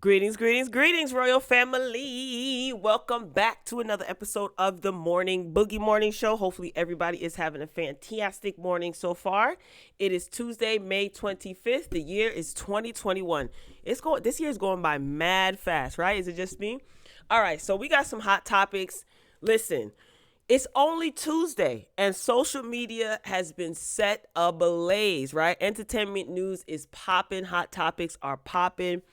Greetings, greetings, greetings, royal family. Welcome back to another episode of the Morning Boogie Morning Show. Hopefully everybody is having a fantastic morning so far. It is Tuesday, May 25th. The year is 2021. This year is going by mad fast, right? Is it just me? All right, so we got some hot topics. Listen, it's only Tuesday and social media has been set ablaze, right? Entertainment news is popping, hot topics are popping.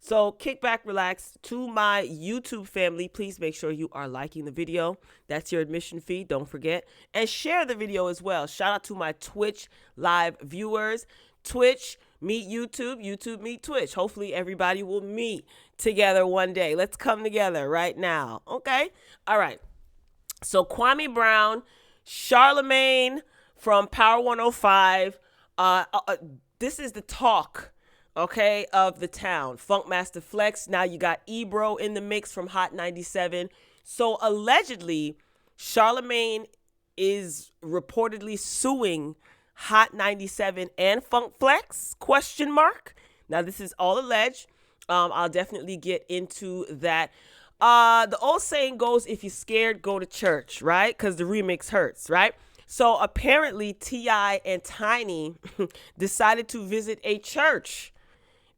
So kick back, relax. To my YouTube family, please make sure you are liking the video. That's your admission fee. Don't forget. And share the video as well. Shout out to my Twitch live viewers. Twitch meet YouTube. YouTube meet Twitch. Hopefully everybody will meet together one day. Let's come together right now. Okay? All right. So Kwame Brown, Charlamagne from Power 105. This is the talk, okay, of the town. Funkmaster Flex. Now you got Ebro in the mix from Hot 97. So allegedly, Charlamagne is reportedly suing Hot 97 and Funk Flex, question mark. Now this is all alleged. I'll definitely get into that. The old saying goes, if you're scared, go to church, right? Because the remix hurts, right? So apparently T.I. and Tiny decided to visit a church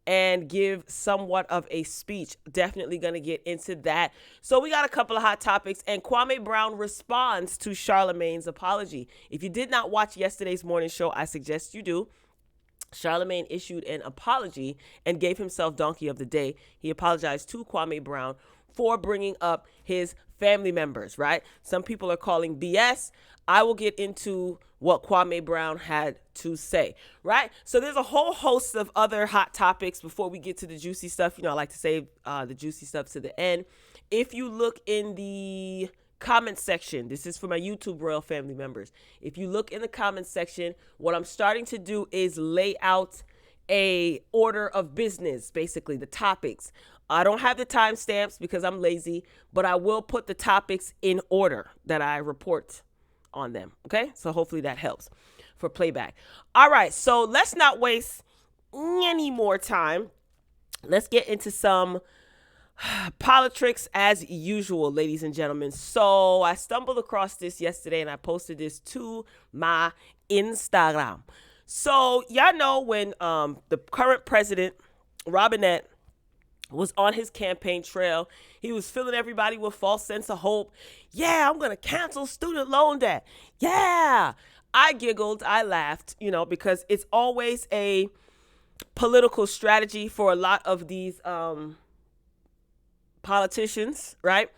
and give somewhat of a speech. Definitely going to get into that. So we got a couple of hot topics, and Kwame Brown responds to Charlamagne's apology. If you did not watch yesterday's morning show, I suggest you do. Charlamagne issued an apology and gave himself Donkey of the Day. He apologized to Kwame Brown for bringing up his family members, right? Some people are calling BS. I will get into what Kwame Brown had to say, right? So there's a whole host of other hot topics before we get to the juicy stuff. You know, I like to save the juicy stuff to the end. If you look in the comment section, this is for my YouTube royal family members. If you look in the comment section, what I'm starting to do is lay out a order of business, basically the topics. I don't have the timestamps because I'm lazy, but I will put the topics in order that I report on them. Okay, so hopefully that helps for playback. All right, so let's not waste any more time. Let's get into some politics as usual, ladies and gentlemen. So I stumbled across this yesterday and I posted this to my Instagram. So y'all know when the current president, Robinette, was on his campaign trail, he was filling everybody with false sense of hope. Yeah, I'm going to cancel student loan debt. Yeah. I giggled. I laughed, because it's always a political strategy for a lot of these politicians, right?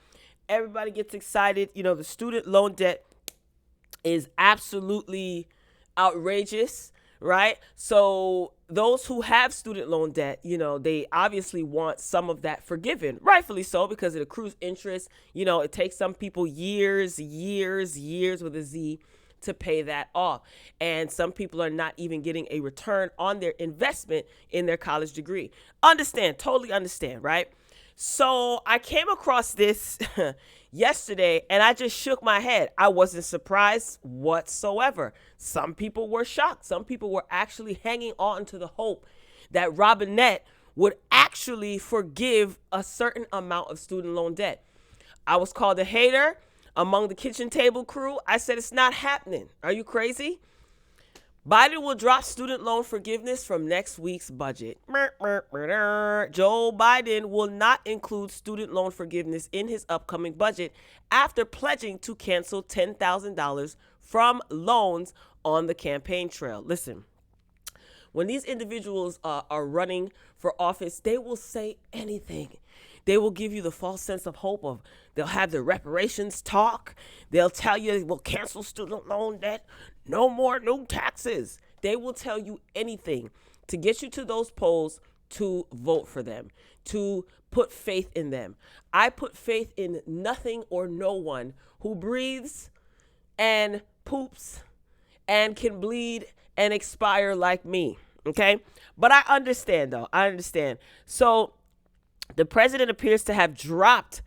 Everybody gets excited. The student loan debt is absolutely outrageous, right? So those who have student loan debt, they obviously want some of that forgiven, rightfully so, because it accrues interest. It takes some people years with a Z to pay that off. And some people are not even getting a return on their investment in their college degree. Totally understand, right? So I came across this yesterday and I just shook my head. I wasn't surprised whatsoever. Some people were shocked. Some people were actually hanging on to the hope that Robinette would actually forgive a certain amount of student loan debt. I was called a hater among the kitchen table crew. I said, it's not happening. Are you crazy? Biden will drop student loan forgiveness from next week's budget. Joe Biden will not include student loan forgiveness in his upcoming budget after pledging to cancel $10,000 from loans on the campaign trail. Listen, when these individuals are running for office, they will say anything. They will give you the false sense of hope of they'll have the reparations talk. They'll tell you we'll cancel student loan debt. No more new taxes. They will tell you anything to get you to those polls to vote for them, to put faith in them. I put faith in nothing or no one who breathes and poops and can bleed and expire like me. Okay? But I understand though. I understand. So the president appears to have dropped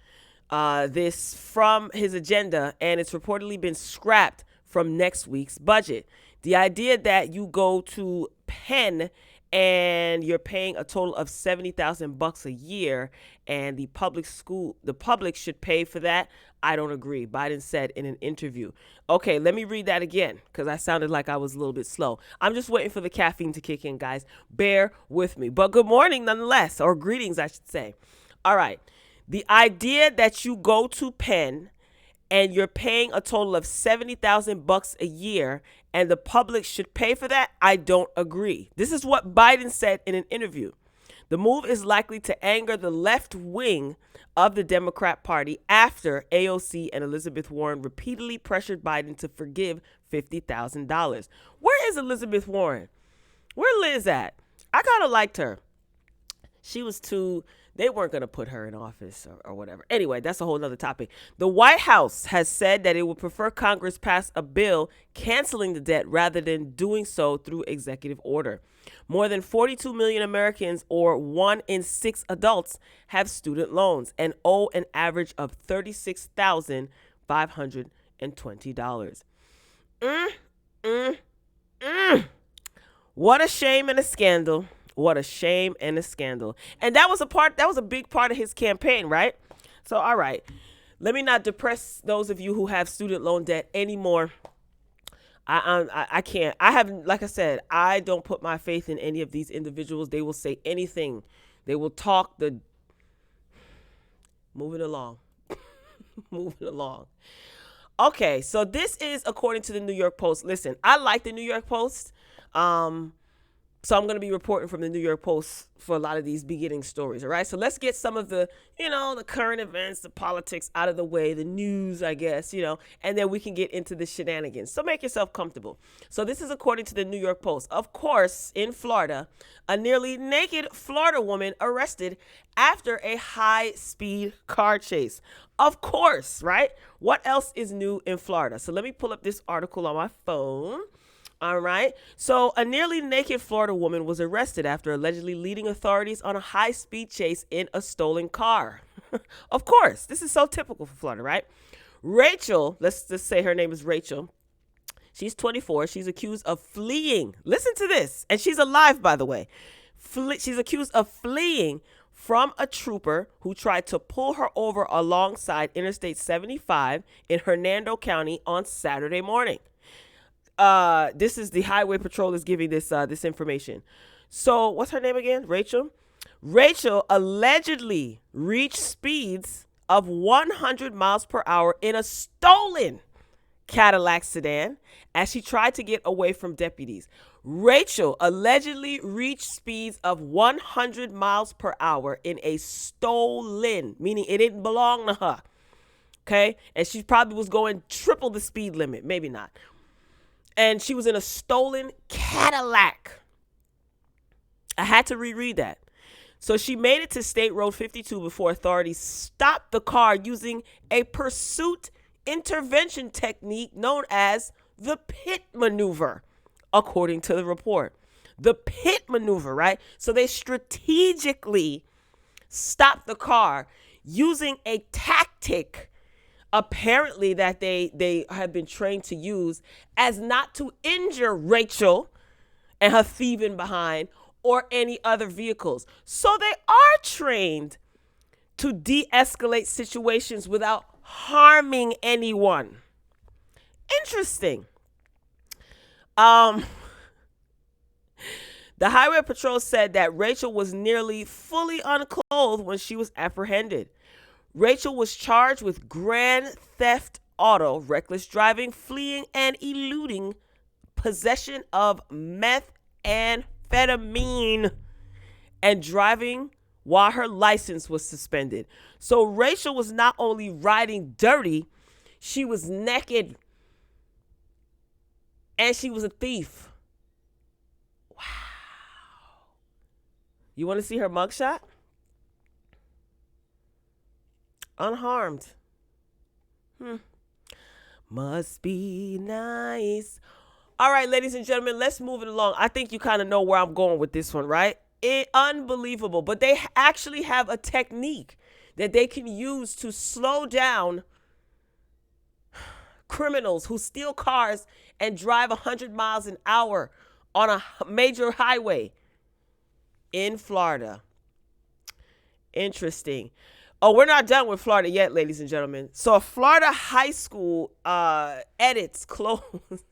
this from his agenda, and it's reportedly been scrapped from next week's budget. The idea that you go to pen and you're paying a total of $70,000 a year, and the public should pay for that. I don't agree, Biden said in an interview. Okay, let me read that again because I sounded like I was a little bit slow. I'm just waiting for the caffeine to kick in, guys. Bear with me. But good morning nonetheless, or greetings, I should say. All right. The idea that you go to Penn and you're paying a total of $70,000 a year and the public should pay for that, I don't agree. This is what Biden said in an interview. The move is likely to anger the left wing of the Democrat Party after AOC and Elizabeth Warren repeatedly pressured Biden to forgive $50,000. Where is Elizabeth Warren? Where Liz at? I kind of liked her. She was too... They weren't going to put her in office or whatever. Anyway, that's a whole other topic. The White House has said that it would prefer Congress pass a bill canceling the debt rather than doing so through executive order. More than 42 million Americans, or 1 in 6 adults, have student loans and owe an average of $36,520. What a shame and a scandal. What a shame and a scandal. And that was a big part of his campaign, right? So, all right. Let me not depress those of you who have student loan debt anymore. I can't. I haven't, like I said, I don't put my faith in any of these individuals. They will say anything. They will talk moving along. Moving along. Okay, so this is according to the New York Post. Listen, I like the New York Post. So I'm going to be reporting from the New York Post for a lot of these beginning stories, all right? So let's get some of the, the current events, the politics out of the way, the news, I guess, and then we can get into the shenanigans. So make yourself comfortable. So this is according to the New York Post. Of course, in Florida, a nearly naked Florida woman arrested after a high-speed car chase. Of course, right? What else is new in Florida? So let me pull up this article on my phone. All right. So a nearly naked Florida woman was arrested after allegedly leading authorities on a high-speed chase in a stolen car. Of course. This is so typical for Florida, right? Rachel, let's just say her name is Rachel. She's 24. She's accused of fleeing. Listen to this. And she's alive, by the way. She's accused of fleeing from a trooper who tried to pull her over alongside Interstate 75 in Hernando County on Saturday morning. This is the Highway Patrol is giving this information. So what's her name again? Rachel. Rachel allegedly reached speeds of 100 miles per hour in a stolen Cadillac sedan as she tried to get away from deputies. Rachel allegedly reached speeds of 100 miles per hour in a stolen, meaning it didn't belong to her. Okay. And she probably was going triple the speed limit. Maybe not. And she was in a stolen Cadillac. I had to reread that. So she made it to State Road 52 before authorities stopped the car using a pursuit intervention technique known as the pit maneuver, according to the report. The pit maneuver, right? So they strategically stopped the car using a tactic apparently that they have been trained to use as not to injure Rachel and her thieving behind or any other vehicles. So they are trained to de-escalate situations without harming anyone. Interesting. The Highway Patrol said that Rachel was nearly fully unclothed when she was apprehended. Rachel was charged with grand theft auto, reckless driving, fleeing, and eluding, possession of methamphetamine, and driving while her license was suspended. So Rachel was not only riding dirty, she was naked, and she was a thief. Wow. You want to see her mugshot? Unharmed. Must be nice. All right, ladies and gentlemen, let's move it along. I think you kind of know where I'm going with this one, right? Unbelievable. But they actually have a technique that they can use to slow down criminals who steal cars and drive 100 miles an hour on a major highway. in Florida. Interesting. Oh, we're not done with Florida yet, ladies and gentlemen. So a Florida high school edits clothes.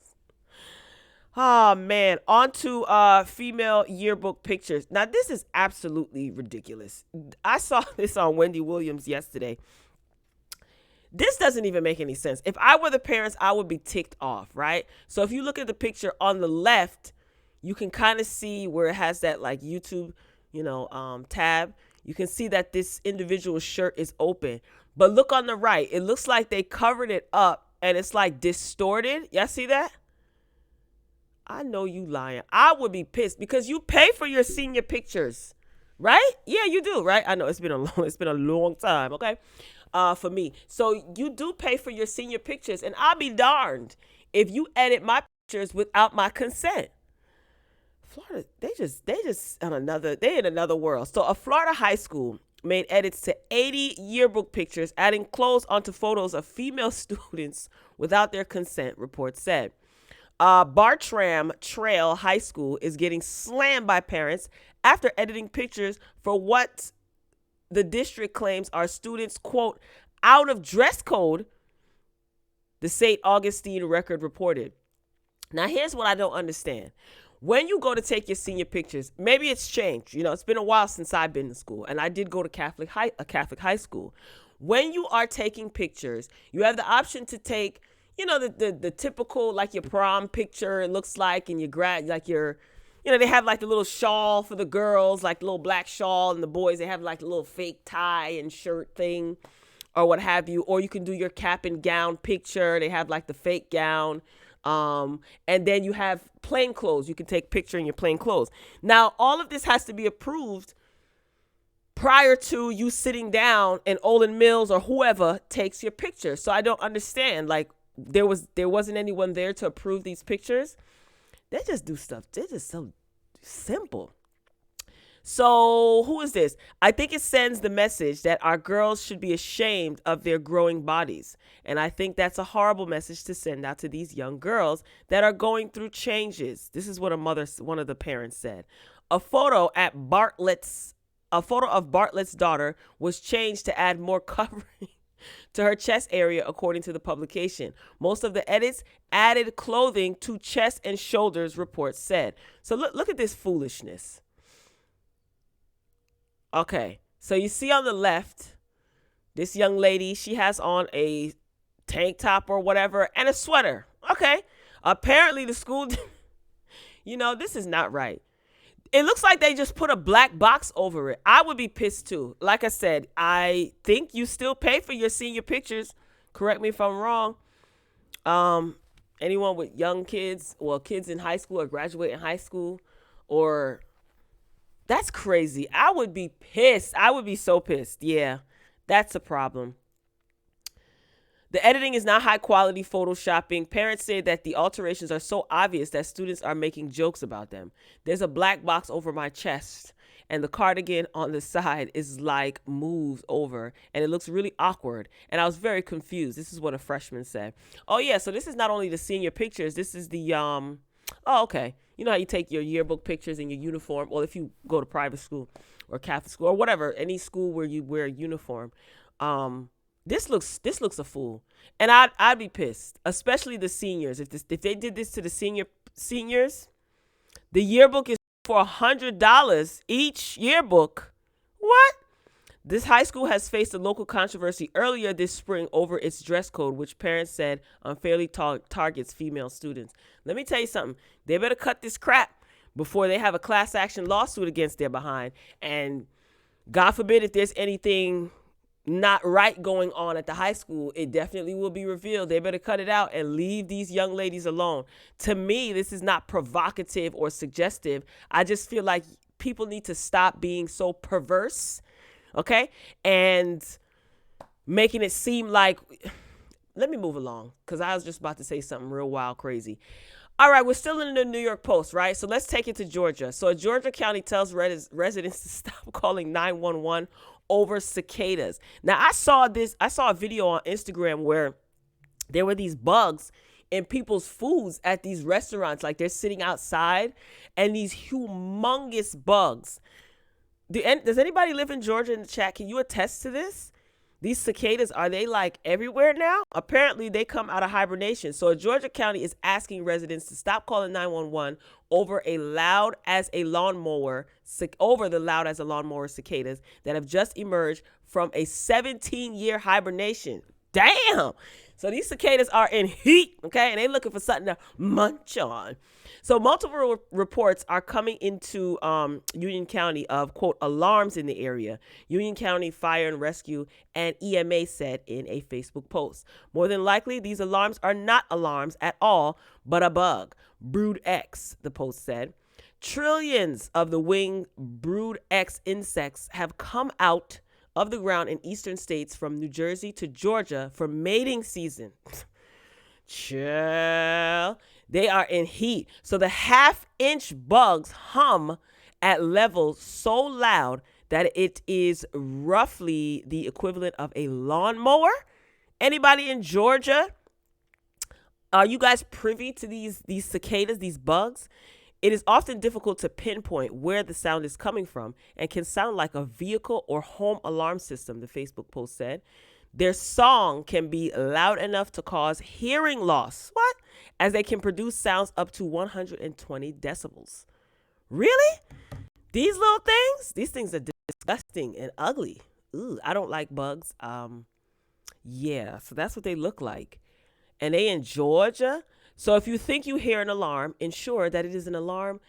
Oh man, onto female yearbook pictures. Now this is absolutely ridiculous. I saw this on Wendy Williams yesterday. This doesn't even make any sense. If I were the parents, I would be ticked off, right? So if you look at the picture on the left, you can kind of see where it has that like YouTube, tab. You can see that this individual shirt is open. But look on the right. It looks like they covered it up and it's like distorted. Y'all see that? I know you lying. I would be pissed because you pay for your senior pictures, right? Yeah, you do, right? I know it's been a long time, okay? For me. So you do pay for your senior pictures, and I'll be darned if you edit my pictures without my consent. Florida, they in another world. So a Florida high school made edits to 80 yearbook pictures, adding clothes onto photos of female students without their consent, reports said. Bartram Trail High School is getting slammed by parents after editing pictures for what the district claims are students, quote, out of dress code, the St. Augustine Record reported. Now, here's what I don't understand. When you go to take your senior pictures, maybe it's changed. It's been a while since I've been to school, and I did go to a Catholic high school. When you are taking pictures, you have the option to take, the typical, like your prom picture, it looks like, and they have like the little shawl for the girls, like the little black shawl, and the boys, they have like the little fake tie and shirt thing or what have you. Or you can do your cap and gown picture. They have like the fake gown. And then you have plain clothes. You can take a picture in your plain clothes. Now, all of this has to be approved prior to you sitting down and Olin Mills or whoever takes your picture. So I don't understand. Like there wasn't anyone there to approve these pictures. They just do stuff. They're just so simple. So who is this? I think it sends the message that our girls should be ashamed of their growing bodies. And I think that's a horrible message to send out to these young girls that are going through changes. This is what one of the parents said. A photo of Bartlett's daughter was changed to add more covering to her chest area, according to the publication. Most of the edits added clothing to chest and shoulders, reports said. So look at this foolishness. Okay, so you see on the left, this young lady, she has on a tank top or whatever and a sweater. Okay, apparently the school, this is not right. It looks like they just put a black box over it. I would be pissed too. Like I said, I think you still pay for your senior pictures. Correct me if I'm wrong. Anyone with young kids, or kids in high school or graduating high school, or that's crazy. I would be pissed. I would be so pissed. Yeah, that's a problem. The editing is not high quality photoshopping. Parents say that the alterations are so obvious that students are making jokes about them. There's a black box over my chest, and the cardigan on the side is like moves over, and it looks really awkward. And I was very confused. This is what a freshman said. Oh yeah, so this is not only the senior pictures. This is the okay. You know how you take your yearbook pictures in your uniform, or if you go to private school or Catholic school or whatever, any school where you wear a uniform. This looks a fool, and I'd be pissed, especially the seniors. If they did this to the seniors, the yearbook is for $100 each yearbook. What? This high school has faced a local controversy earlier this spring over its dress code, which parents said unfairly targets female students. Let me tell you something. They better cut this crap before they have a class action lawsuit against their behind. And God forbid if there's anything not right going on at the high school, it definitely will be revealed. They better cut it out and leave these young ladies alone. To me, this is not provocative or suggestive. I just feel like people need to stop being so perverse, okay? And making it seem like, let me move along, because I was just about to say something real wild, crazy. All right, we're still in the New York Post, right? So let's take it to Georgia. So a Georgia county tells residents to stop calling 911 over cicadas. Now, I saw a video on Instagram where there were these bugs in people's foods at these restaurants. Like they're sitting outside and these humongous bugs Does anybody live in Georgia in the chat? Can you attest to this? These cicadas, are they like everywhere now? Apparently, they come out of hibernation. So, Georgia County is asking residents to stop calling 911 over the loud as a lawnmower cicadas that have just emerged from a 17-year hibernation. Damn. So these cicadas are in heat, okay? And they're looking for something to munch on. So multiple reports are coming into Union County of, quote, alarms in the area. Union County Fire and Rescue and EMA said in a Facebook post. More than likely, these alarms are not alarms at all, but a bug. Brood X, the post said. Trillions of the winged Brood X insects have come out of the ground in eastern states from New Jersey to Georgia for mating season. Chill. They are in heat. So the half-inch bugs hum at levels so loud that it is roughly the equivalent of a lawnmower. Anybody in Georgia? Are you guys privy to these cicadas, these bugs? It is often difficult to pinpoint where the sound is coming from and can sound like a vehicle or home alarm system, the Facebook post said. Their song can be loud enough to cause hearing loss. What? As they can produce sounds up to 120 decibels. Really? These little things? These things are disgusting and ugly. Ooh, I don't like bugs. Yeah, so that's what they look like. And they in Georgia. So if you think you hear an alarm, ensure that it is an alarm.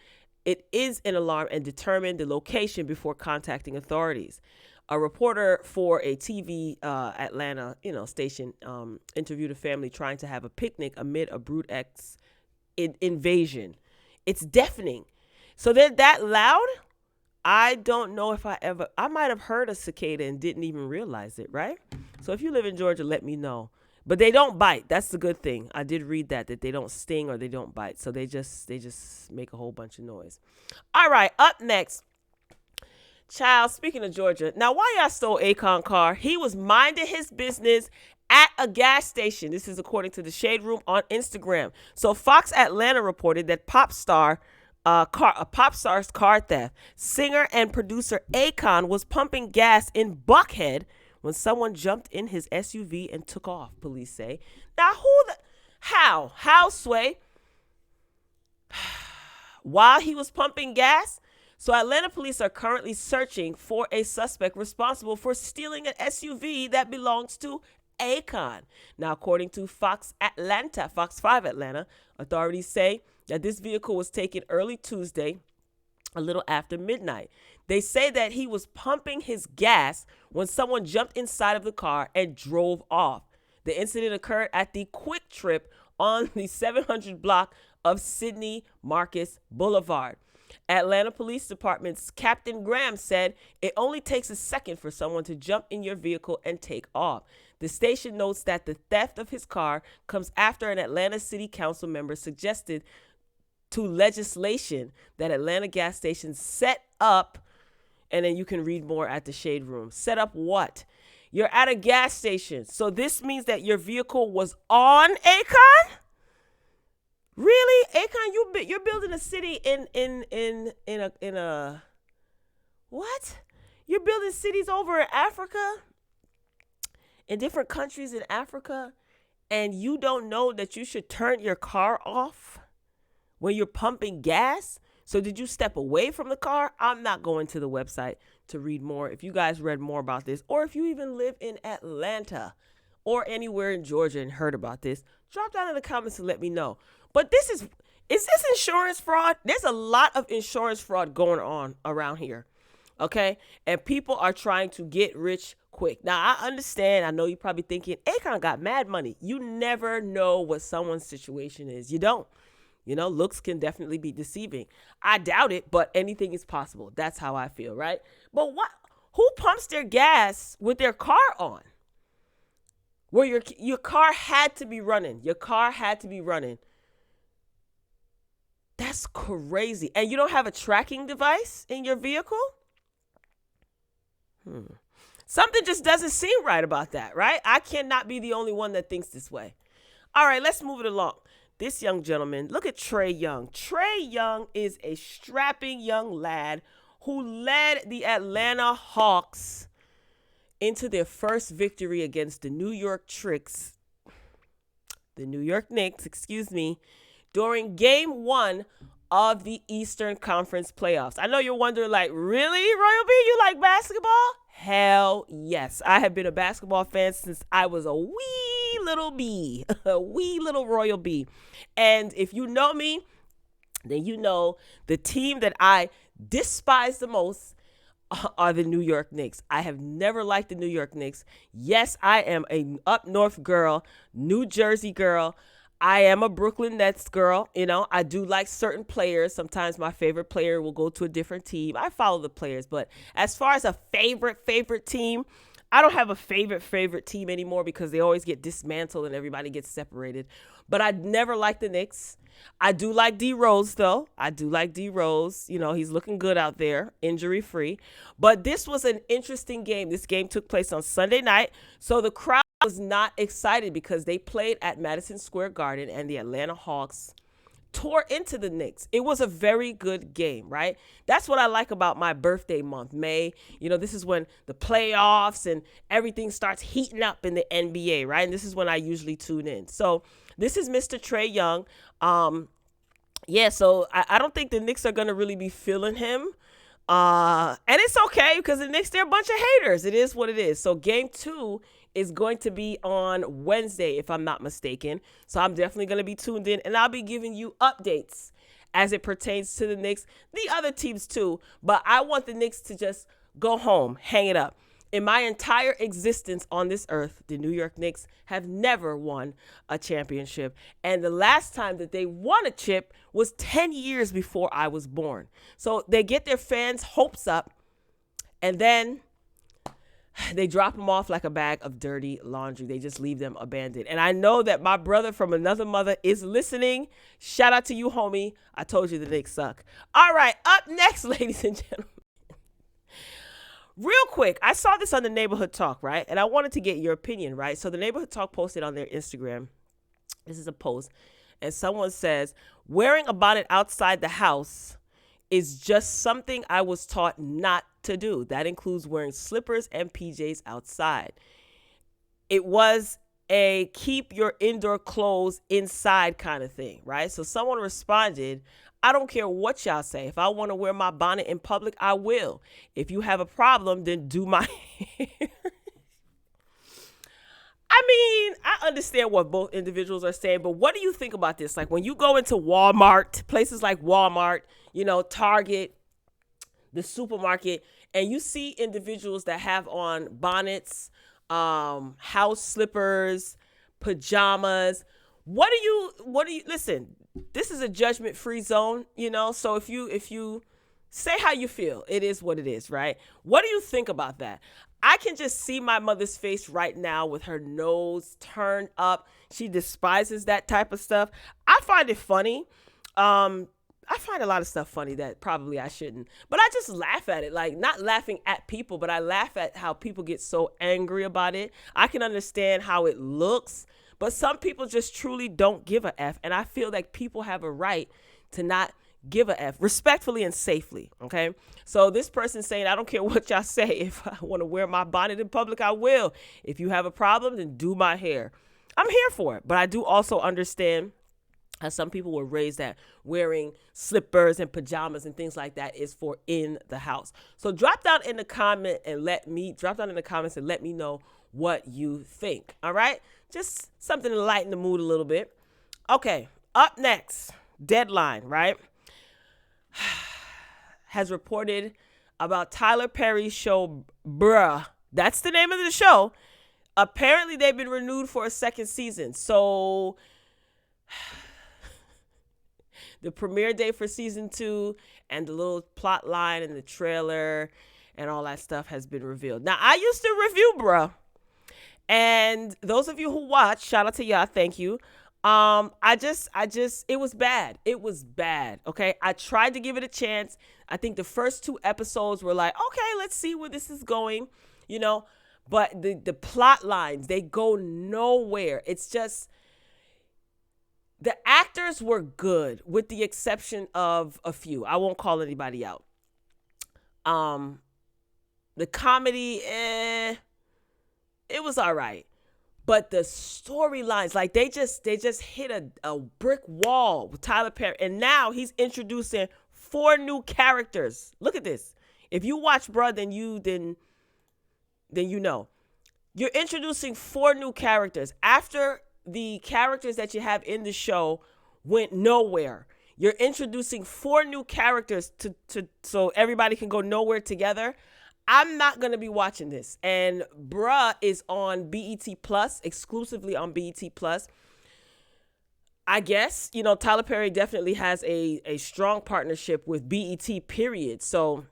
It is an alarm and determine the location before contacting authorities. A reporter for a TV Atlanta, station interviewed a family trying to have a picnic amid a Brood X invasion. It's deafening. So they're that loud. I don't know if I might have heard a cicada and didn't even realize it, right? So if you live in Georgia, let me know. But they don't bite. That's the good thing. I did read that they don't sting or they don't bite. So they just make a whole bunch of noise. All right, up next. Child, speaking of Georgia, now why y'all stole Akon car? He was minding his business at a gas station. This is according to the Shade Room on Instagram. So Fox Atlanta reported that pop star's car theft. Singer and producer Akon was pumping gas in Buckhead when someone jumped in his SUV and took off, police say. Now how, Sway? While he was pumping gas? So Atlanta police are currently searching for a suspect responsible for stealing an SUV that belongs to Akon. Now, according to Fox 5 Atlanta, authorities say that this vehicle was taken early Tuesday, a little after midnight. They say that he was pumping his gas when someone jumped inside of the car and drove off. The incident occurred at the Quick Trip on the 700 block of Sidney Marcus Boulevard. Atlanta Police Department's Captain Graham said it only takes a second for someone to jump in your vehicle and take off. The station notes that the theft of his car comes after an Atlanta City Council member suggested to legislation that Atlanta gas stations set up, and then you can read more at the Shade Room. Set up what? You're at a gas station, so this means that your vehicle was on Akon? Really, Akon? You're building a city in a what? You're building cities over in Africa, in different countries in Africa, and you don't know that you should turn your car off when you're pumping gas? So did you step away from the car? I'm not going to the website to read more. If you guys read more about this, or if you even live in Atlanta or anywhere in Georgia and heard about this, drop down in the comments and let me know. But is this insurance fraud? There's a lot of insurance fraud going on around here, okay? And people are trying to get rich quick. Now, I understand. I know you're probably thinking, Akon got mad money. You never know what someone's situation is. You don't. Looks can definitely be deceiving. I doubt it, but anything is possible. That's how I feel, right? But who pumps their gas with their car on? Where your car had to be running. Your car had to be running. That's crazy. And you don't have a tracking device in your vehicle? Something just doesn't seem right about that, right? I cannot be the only one that thinks this way. All right, let's move it along. This young gentleman, look at Trey Young. Trey Young is a strapping young lad who led the Atlanta Hawks into their first victory against the New York Knicks, during game 1 of the Eastern Conference playoffs. I know you're wondering, like, really, Royal B, you like basketball? Hell yes. I have been a basketball fan since I was a wee little bee, a wee little Royal B. And if you know me, then you know the team that I despise the most are the New York Knicks. I have never liked the New York Knicks. Yes, I am a up north girl, New Jersey girl. I am a Brooklyn Nets girl. You know, I do like certain players. Sometimes my favorite player will go to a different team. I follow the players, but as far as a favorite team, I don't have a favorite team anymore because they always get dismantled and everybody gets separated. But I never liked the Knicks. I do like D Rose, though. I do like D Rose. You know, he's looking good out there, injury free. But this was an interesting game. This game took place on Sunday night. So the crowd was not excited because they played at Madison Square Garden and the Atlanta Hawks tore into the Knicks. It was a very good game, right? That's what I like about my birthday month, May. You know, this is when the playoffs and everything starts heating up in the NBA, right? And this is when I usually tune in. So this is Mr. Trae Young. So I don't think the Knicks are going to really be feeling him. And it's okay because the Knicks, they're a bunch of haters. It is what it is. So game 2 is going to be on Wednesday, if I'm not mistaken. So I'm definitely going to be tuned in, and I'll be giving you updates as it pertains to the Knicks, the other teams too. But I want the Knicks to just go home, hang it up. In my entire existence on this earth, the New York Knicks have never won a championship. And the last time that they won a chip was 10 years before I was born. So they get their fans' hopes up, and then they drop them off like a bag of dirty laundry. They just leave them abandoned. And I know that my brother from another mother is listening. Shout out to you, homie. I told you the Knicks suck. All right, up next, ladies and gentlemen. Real quick, I saw this on the Neighborhood Talk, right? And I wanted to get your opinion, right? So the Neighborhood Talk posted on their Instagram. This is a post. And someone says, wearing a bonnet outside the house is just something I was taught not to do. That includes wearing slippers and PJs outside. It was a keep your indoor clothes inside kind of thing, right? So someone responded, I don't care what y'all say. If I want to wear my bonnet in public, I will. If you have a problem, then do my hair. I mean, I understand what both individuals are saying, but what do you think about this? Like when you go into Walmart, places like Walmart, you know, Target, the supermarket, and you see individuals that have on bonnets, house slippers, pajamas. What do you listen? This is a judgment-free zone, you know. So if you say how you feel, it is what it is, right? What do you think about that? I can just see my mother's face right now with her nose turned up. She despises that type of stuff. I find it funny. I find a lot of stuff funny that probably I shouldn't, but I just laugh at it. Like, not laughing at people, but I laugh at how people get so angry about it. I can understand how it looks, but some people just truly don't give a F. And I feel like people have a right to not give a F, respectfully and safely. Okay. So this person saying, I don't care what y'all say. If I want to wear my bonnet in public, I will. If you have a problem, then do my hair. I'm here for it. But I do also understand how some people were raised that wearing slippers and pajamas and things like that is for in the house. So drop down in the comments and let me know what you think. All right. Just something to lighten the mood a little bit. Okay. Up next, Deadline, right? Has reported about Tyler Perry's show, Bruh. That's the name of the show. Apparently, they've been renewed for a second season. So the premiere date for season 2 and the little plot line and the trailer and all that stuff has been revealed. Now, I used to review Bruh. And those of you who watch, shout out to y'all. Thank you. It was bad. It was bad. Okay. I tried to give it a chance. I think the first 2 episodes were like, okay, let's see where this is going, you know, but the plot lines, they go nowhere. It's just, the actors were good with the exception of a few. I won't call anybody out. The comedy, it was all right. But the storylines, like they just hit a brick wall with Tyler Perry. And now he's introducing 4 new characters. Look at this. If you watch Bruh, then you know. You're introducing 4 new characters. After the characters that you have in the show went nowhere, you're introducing 4 new characters to so everybody can go nowhere together. I'm not going to be watching this. And Bruh is on BET Plus, exclusively on BET Plus. I guess, Tyler Perry definitely has a strong partnership with BET, period. So,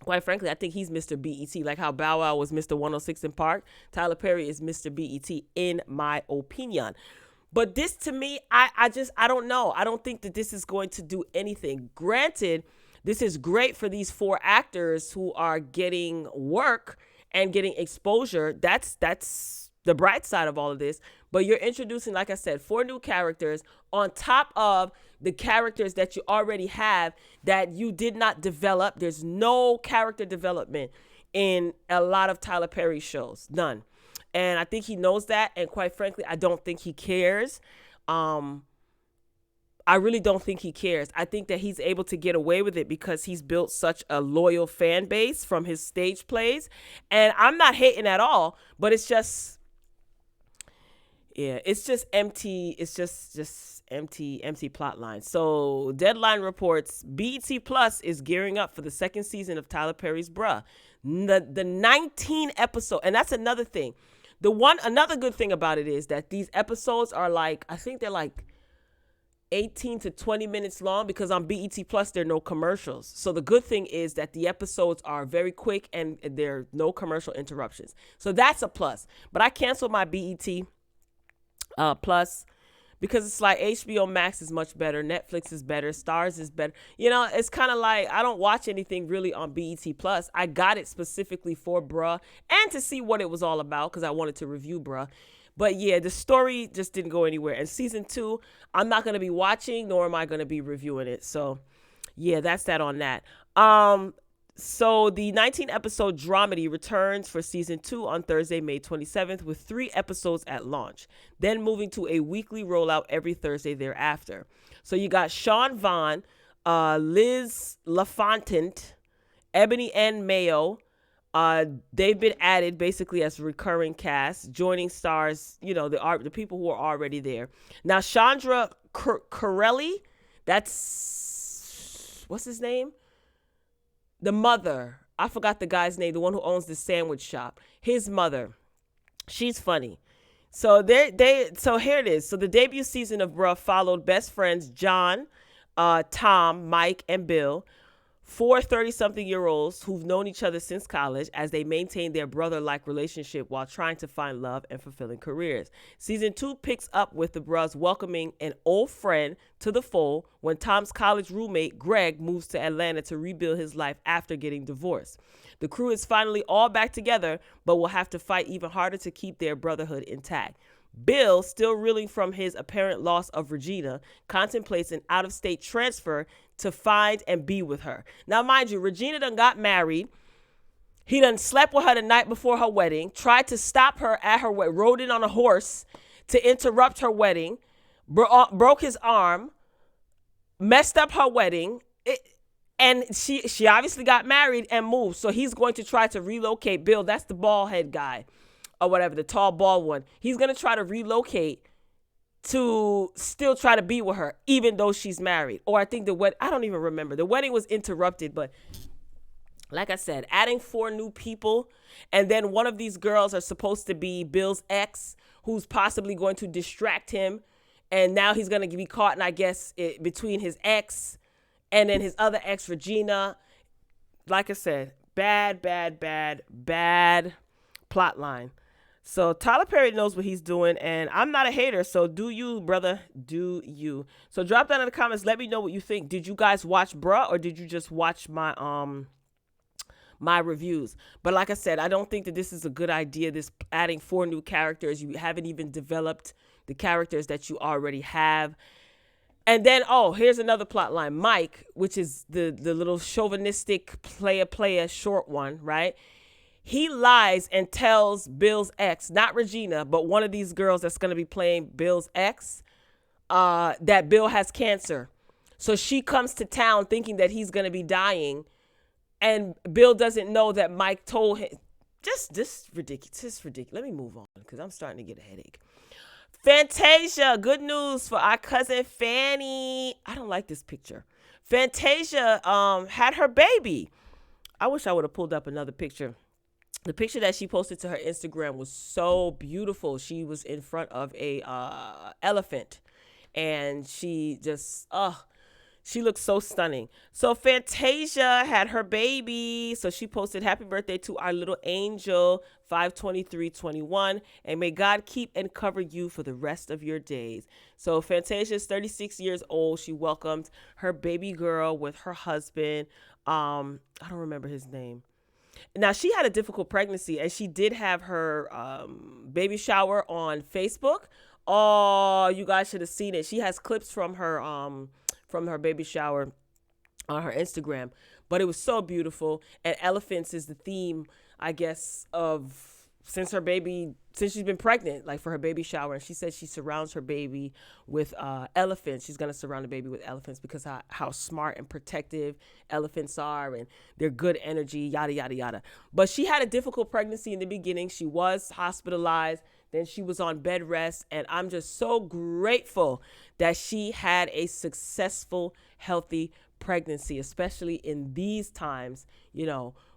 quite frankly, I think he's Mr. BET. Like how Bow Wow was Mr. 106 in Park, Tyler Perry is Mr. BET, in my opinion. But this, to me, I don't know. I don't think that this is going to do anything. Granted, this is great for these 4 actors who are getting work and getting exposure. That's the bright side of all of this. But you're introducing, like I said, 4 new characters on top of the characters that you already have that you did not develop. There's no character development in a lot of Tyler Perry shows. None. And I think he knows that. And quite frankly, I don't think he cares. I really don't think he cares. I think that he's able to get away with it because he's built such a loyal fan base from his stage plays. And I'm not hating at all, but it's just, it's just empty. It's just empty plot lines. So Deadline reports BET Plus is gearing up for the 2nd season of Tyler Perry's Bruh. The 19 episode, and that's another thing. Another good thing about it is that these episodes are like, I think they're like 18 to 20 minutes long, because on BET Plus there are no commercials. So the good thing is that the episodes are very quick and there are no commercial interruptions. So that's a plus. But I canceled my BET Plus because it's like HBO Max is much better, Netflix is better, Stars is better. It's kind of like I don't watch anything really on BET Plus. I got it specifically for Bruh and to see what it was all about because I wanted to review Bruh. But yeah, the story just didn't go anywhere. And season 2, I'm not going to be watching, nor am I going to be reviewing it. So yeah, that's that on that. So the 19-episode dramedy returns for season 2 on Thursday, May 27th, with 3 episodes at launch, then moving to a weekly rollout every Thursday thereafter. So you got Sean Vaughn, Liz LaFontaine, Ebony N. Mayo. They've been added basically as recurring cast, joining stars, the people who are already there. Now, Chandra Corelli, that's, what's his name? The mother. I forgot the guy's name, the one who owns the sandwich shop. His mother. She's funny. So so here it is. So the debut season of Bruh followed best friends John, Tom, Mike, and Bill, 4 30-something-year-olds who've known each other since college, as they maintain their brother-like relationship while trying to find love and fulfilling careers. Season 2 picks up with the Bruhs welcoming an old friend to the fold when Tom's college roommate, Greg, moves to Atlanta to rebuild his life after getting divorced. The crew is finally all back together, but will have to fight even harder to keep their brotherhood intact. Bill, still reeling from his apparent loss of Regina, contemplates an out-of-state transfer to find and be with her. Now, mind you, Regina done got married. He done slept with her the night before her wedding, tried to stop her at her wedding, rode in on a horse to interrupt her wedding, broke his arm, messed up her wedding, and she obviously got married and moved. So he's going to try to relocate Bill. That's the bald head guy or whatever, the tall, bald one. He's going to try to relocate to still try to be with her, even though she's married. Or I think I don't even remember. The wedding was interrupted, but like I said, adding 4 new people, and then one of these girls are supposed to be Bill's ex, who's possibly going to distract him, and now he's going to be caught, and I guess between his ex and then his other ex, Regina. Like I said, bad plot line. So Tyler Perry knows what he's doing, and I'm not a hater, so do you, brother, do you. So drop down in the comments, let me know what you think. Did you guys watch Bruh, or did you just watch my my reviews? But like I said, I don't think that this is a good idea, this adding 4 new characters. You haven't even developed the characters that you already have. And then, oh, here's another plot line. Mike, which is the little chauvinistic player short one, right? He lies and tells Bill's ex, not Regina, but one of these girls that's going to be playing Bill's ex, that Bill has cancer. So she comes to town thinking that he's going to be dying. And Bill doesn't know that Mike told him. Just ridiculous. Just ridiculous. Let me move on because I'm starting to get a headache. Fantasia, good news for our cousin Fanny. I don't like this picture. Fantasia had her baby. I wish I would have pulled up another picture. The picture that she posted to her Instagram was so beautiful. She was in front of a elephant, and she just she looks so stunning. So Fantasia had her baby. So she posted, happy birthday to our little angel, 5/23/21. And may God keep and cover you for the rest of your days. So Fantasia is 36 years old. She welcomed her baby girl with her husband. I don't remember his name. Now, she had a difficult pregnancy, and she did have her baby shower on Facebook. Oh, you guys should have seen it. She has clips from her baby shower on her Instagram, but it was so beautiful. And elephants is the theme, I guess, of since she's been pregnant, like for her baby shower. And she said she surrounds her baby with elephants. She's going to surround the baby with elephants because how smart and protective elephants are, and they're good energy, yada, yada, yada. But she had a difficult pregnancy in the beginning. She was hospitalized. Then she was on bed rest, and I'm just so grateful that she had a successful, healthy pregnancy, especially in these times,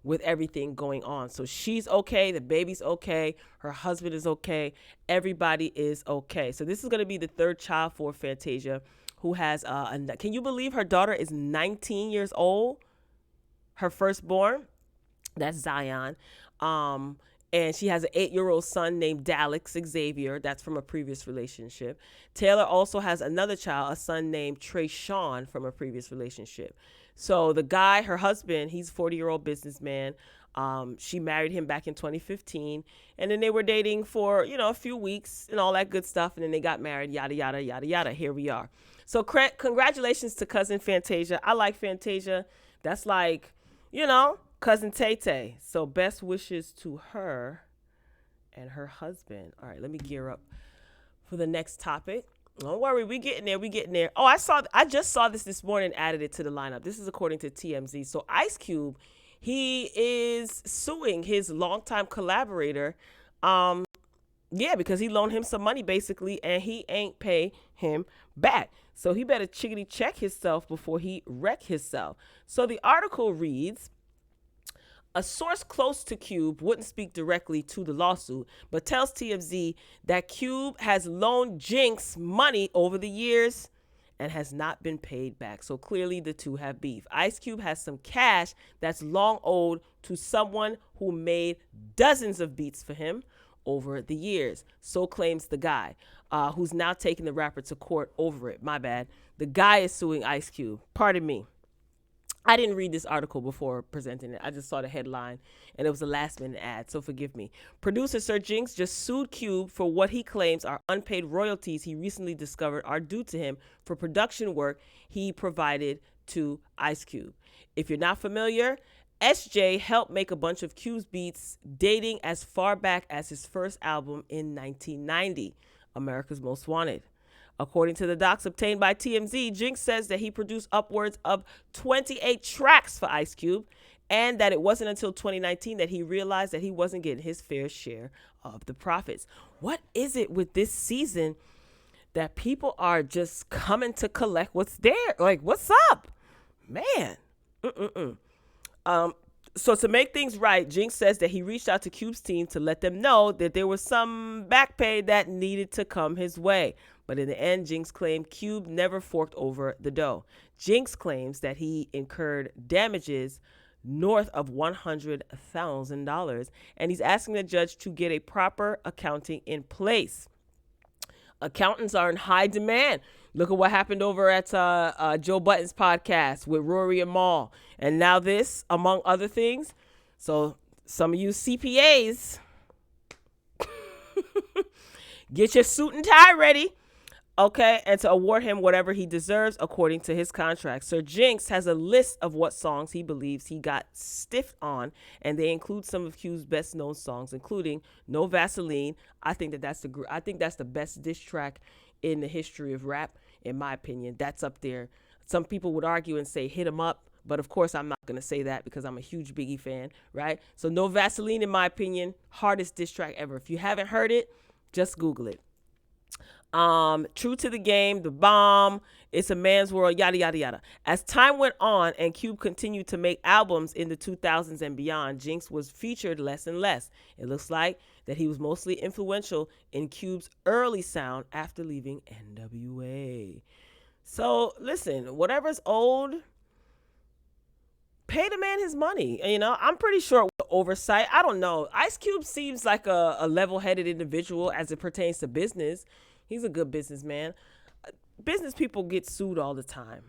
with everything going on. So she's okay. The baby's okay. Her husband is okay. Everybody is okay. So this is going to be the third child for Fantasia, who has, can you believe her daughter is 19 years old? Her firstborn, that's Zion. And she has an 8-year-old son named Dalix Xavier. That's from a previous relationship. Taylor also has another child, a son named Trayshawn, from a previous relationship. So the guy, her husband, he's a 40-year-old businessman. She married him back in 2015. And then they were dating for, a few weeks and all that good stuff. And then they got married, yada, yada, yada, yada. Here we are. So congratulations to cousin Fantasia. I like Fantasia. That's like, cousin Tay-Tay. So best wishes to her and her husband. All right, let me gear up for the next topic. Don't worry, we getting there. Oh, I just saw this morning, added it to the lineup. This is according to TMZ. So Ice Cube, he is suing his longtime collaborator. Because he loaned him some money basically, and he ain't pay him back. So he better chickity check himself before he wreck himself. So the article reads, a source close to Cube wouldn't speak directly to the lawsuit, but tells TMZ that Cube has loaned Jinx money over the years and has not been paid back. So clearly the two have beef. Ice Cube has some cash that's long owed to someone who made dozens of beats for him over the years. So claims the guy, who's now taking the rapper to court over it. My bad. The guy is suing Ice Cube. Pardon me. I didn't read this article before presenting it. I just saw the headline, and it was a last-minute ad, so forgive me. Producer Sir Jinx just sued Cube for what he claims are unpaid royalties he recently discovered are due to him for production work he provided to Ice Cube. If you're not familiar, SJ helped make a bunch of Cube's beats dating as far back as his first album in 1990, America's Most Wanted. According to the docs obtained by TMZ, Jinx says that he produced upwards of 28 tracks for Ice Cube, and that it wasn't until 2019 that he realized that he wasn't getting his fair share of the profits. What is it with this season that people are just coming to collect what's there? Like, what's up? Man. So to make things right, Jinx says that he reached out to Cube's team to let them know that there was some back pay that needed to come his way. But in the end, Jinx claimed Cube never forked over the dough. Jinx claims that he incurred damages north of $100,000, and he's asking the judge to get a proper accounting in place. Accountants are in high demand. Look at what happened over at Joe Budden's podcast with Rory and Mal. And now this, among other things. So some of you CPAs, get your suit and tie ready. Okay, and to award him whatever he deserves according to his contract. Sir Jinx has a list of what songs he believes he got stiffed on, and they include some of Q's best known songs, including "No Vaseline." I think that's the best diss track in the history of rap, in my opinion. That's up there. Some people would argue and say "Hit 'Em Up," but of course I'm not gonna say that because I'm a huge Biggie fan, right? So "No Vaseline," in my opinion, hardest diss track ever. If you haven't heard it, just Google it. True to the Game, The Bomb, It's a Man's World, yada yada yada. As time went on and Cube continued to make albums in the 2000s and beyond, Jinx was featured less and less. It looks like that he was mostly influential in Cube's early sound after leaving NWA. So listen, whatever's old, pay the man his money. I'm pretty sure with oversight, I don't know. Ice Cube seems like a level-headed individual as it pertains to business. He's a good businessman. Business people get sued all the time,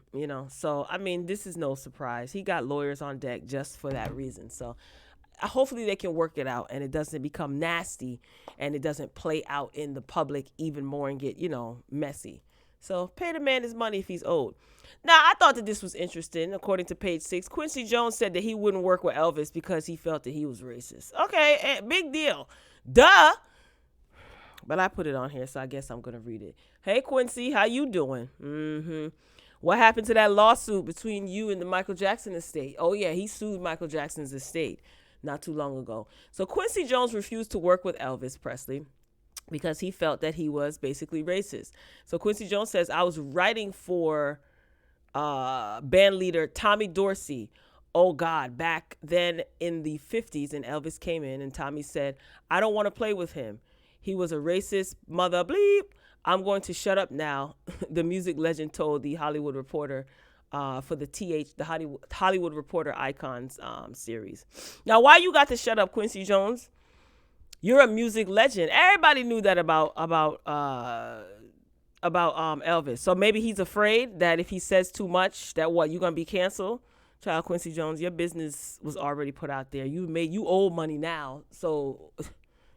So, this is no surprise. He got lawyers on deck just for that reason. So, hopefully they can work it out and it doesn't become nasty and it doesn't play out in the public even more and get, messy. So, pay the man his money if he's owed. Now, I thought that this was interesting. According to page 6, Quincy Jones said that he wouldn't work with Elvis because he felt that he was racist. Okay, big deal. Duh. But I put it on here, so I guess I'm going to read it. Hey, Quincy, how you doing? What happened to that lawsuit between you and the Michael Jackson estate? Oh, yeah, he sued Michael Jackson's estate not too long ago. So Quincy Jones refused to work with Elvis Presley because he felt that he was basically racist. So Quincy Jones says, I was writing for band leader Tommy Dorsey. Oh, God, back then in the 50s, and Elvis came in and Tommy said, I don't want to play with him. He was a racist mother bleep. I'm going to shut up now, the music legend told the Hollywood Reporter for the Hollywood Reporter Icons series. Now, why you got to shut up, Quincy Jones? You're a music legend. Everybody knew that about Elvis. So maybe he's afraid that if he says too much, that you're gonna be canceled. Child, Quincy Jones, your business was already put out there. You owe money now, so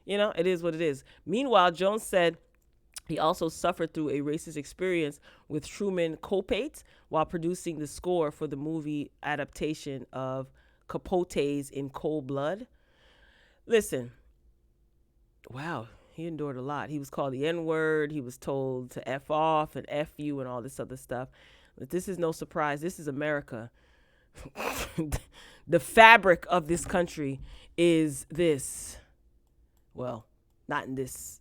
it is what it is. Meanwhile, Jones said he also suffered through a racist experience with Truman Capote while producing the score for the movie adaptation of Capote's In Cold Blood. Listen, wow, he endured a lot. He was called the N-word. He was told to F off and F you and all this other stuff. But this is no surprise. This is America. The fabric of this country is this. Well, not in this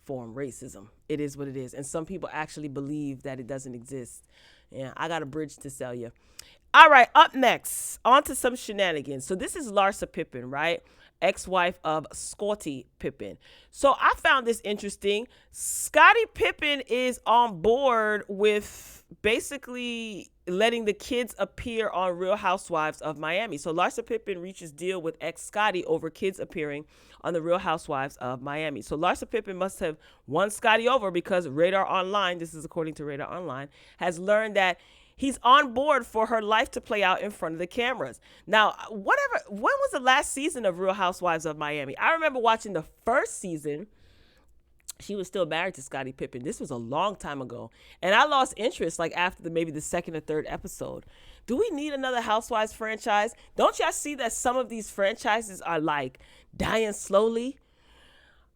form, racism. It is what it is. And some people actually believe that it doesn't exist. Yeah, I got a bridge to sell you. All right, up next, on to some shenanigans. So this is Larsa Pippen, right? Ex-wife of Scottie Pippen. So I found this interesting. Scottie Pippen is on board with basically letting the kids appear on Real Housewives of Miami. So Larsa Pippen reaches deal with ex-Scottie over kids appearing on the Real Housewives of Miami. So Larsa Pippen must have won Scottie over because Radar Online, this is according to Radar Online, has learned that he's on board for her life to play out in front of the cameras. Now, when was the last season of Real Housewives of Miami? I remember watching the first season. She was still married to Scottie Pippen. This was a long time ago. And I lost interest after maybe the second or third episode. Do we need another Housewives franchise? Don't y'all see that some of these franchises are dying slowly?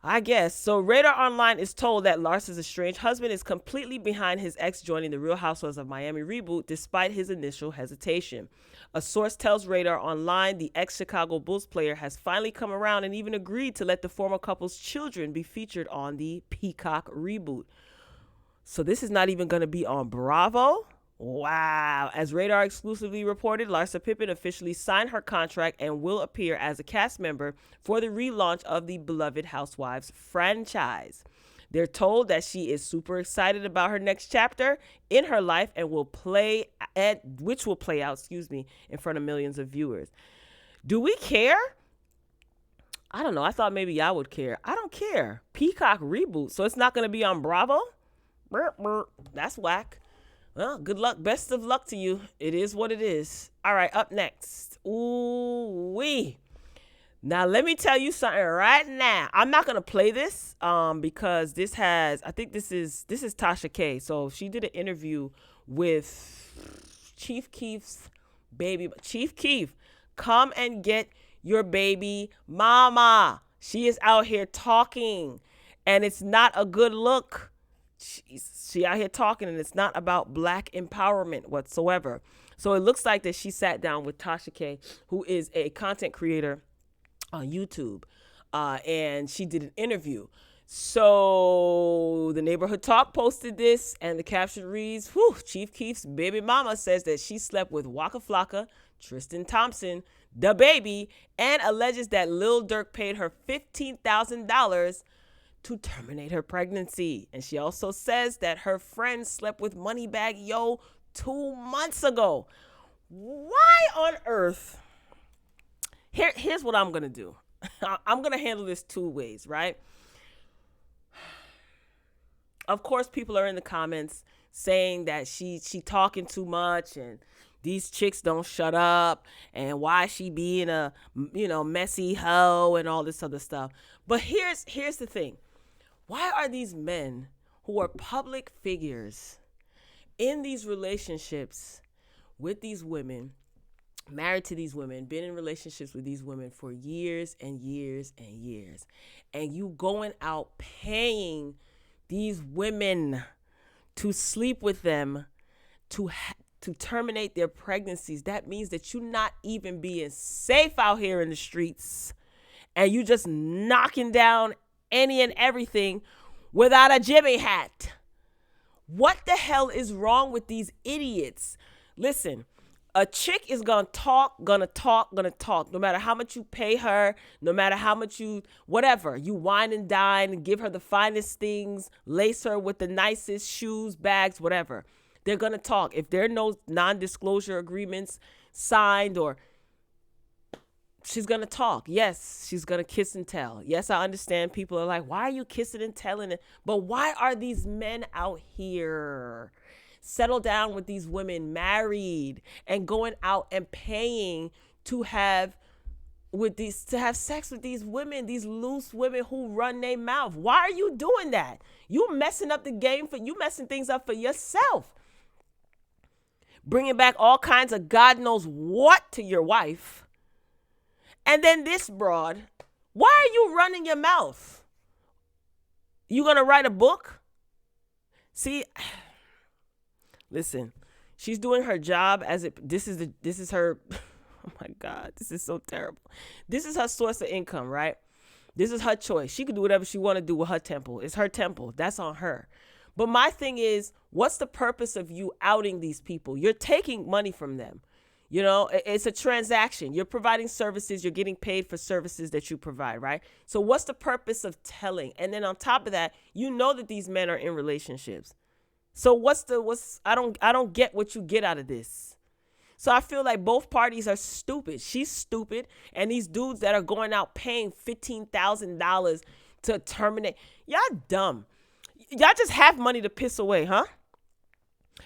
I guess. So Radar Online is told that Larsa's estranged husband is completely behind his ex joining the Real Housewives of Miami reboot despite his initial hesitation. A source tells Radar Online the ex-Chicago Bulls player has finally come around and even agreed to let the former couple's children be featured on the Peacock reboot. So this is not even going to be on Bravo? Wow. As Radar exclusively reported, Larsa Pippen officially signed her contract and will appear as a cast member for the relaunch of the beloved Housewives franchise. They're told that she is super excited about her next chapter in her life and which will play out, in front of millions of viewers. Do we care? I don't know. I thought maybe y'all would care. I don't care. Peacock reboot. So it's not going to be on Bravo? That's whack. Well, good luck. Best of luck to you. It is what it is. All right, up next. Ooh-wee. Now let me tell you something right now. I'm not gonna play this because this has, I think this is Tasha K. So she did an interview with Chief Keef's baby. Chief Keef, come and get your baby mama. She is out here talking, and it's not a good look. She out here talking, and it's not about black empowerment whatsoever. So it looks like that she sat down with Tasha K, who is a content creator on YouTube, and she did an interview. So the Neighborhood Talk posted this, and the caption reads, whew, Chief Keef's baby mama says that she slept with Waka Flocka, Tristan Thompson, the baby, and alleges that Lil Durk paid her $15,000 to terminate her pregnancy. And she also says that her friend slept with Moneybagg Yo 2 months ago. Why on earth? Here's what I'm going to do. I'm going to handle this two ways, right? Of course, people are in the comments saying that she talking too much and these chicks don't shut up and why she being a, messy hoe and all this other stuff. But here's the thing. Why are these men who are public figures in these relationships with these women, married to these women, been in relationships with these women for years and years and years, and you going out paying these women to sleep with them, to terminate their pregnancies? That means that you're not even being safe out here in the streets, and you just knocking down any and everything without a Jimmy hat. What the hell is wrong with these idiots? Listen, a chick is gonna talk. No matter how much you pay her, no matter how much whatever, you wine and dine, give her the finest things, lace her with the nicest shoes, bags, whatever. They're gonna talk. If there are no non-disclosure agreements signed, or she's gonna talk. Yes, she's gonna kiss and tell. Yes, I understand people are like, why are you kissing and telling it? But why are these men out here settle down with these women, married, and going out and paying to have sex with these women, these loose women who run their mouth? Why are you doing that? You messing up the game you messing things up for yourself. Bringing back all kinds of God knows what to your wife. And then this broad, why are you running your mouth? You gonna write a book? See, listen, she's doing her job this is her, oh my God, this is so terrible. This is her source of income, right? This is her choice. She can do whatever she want to do with her temple. It's her temple. That's on her. But my thing is, what's the purpose of you outing these people? You're taking money from them. It's a transaction. You're providing services. You're getting paid for services that you provide, right? So what's the purpose of telling? And then on top of that, that these men are in relationships. So I don't get what you get out of this. So I feel like both parties are stupid. She's stupid. And these dudes that are going out paying $15,000 to terminate, y'all dumb. Y'all just have money to piss away, huh?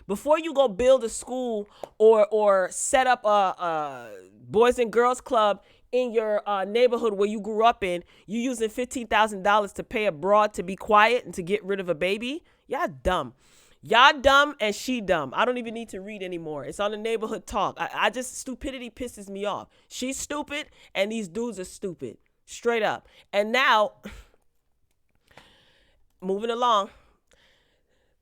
Before you go build a school or set up a boys and girls club in your neighborhood where you grew up in, you using $15,000 to pay a broad to be quiet and to get rid of a baby? Y'all dumb. Y'all dumb and she dumb. I don't even need to read anymore. It's on the Neighborhood Talk. Stupidity pisses me off. She's stupid and these dudes are stupid. Straight up. And now, moving along.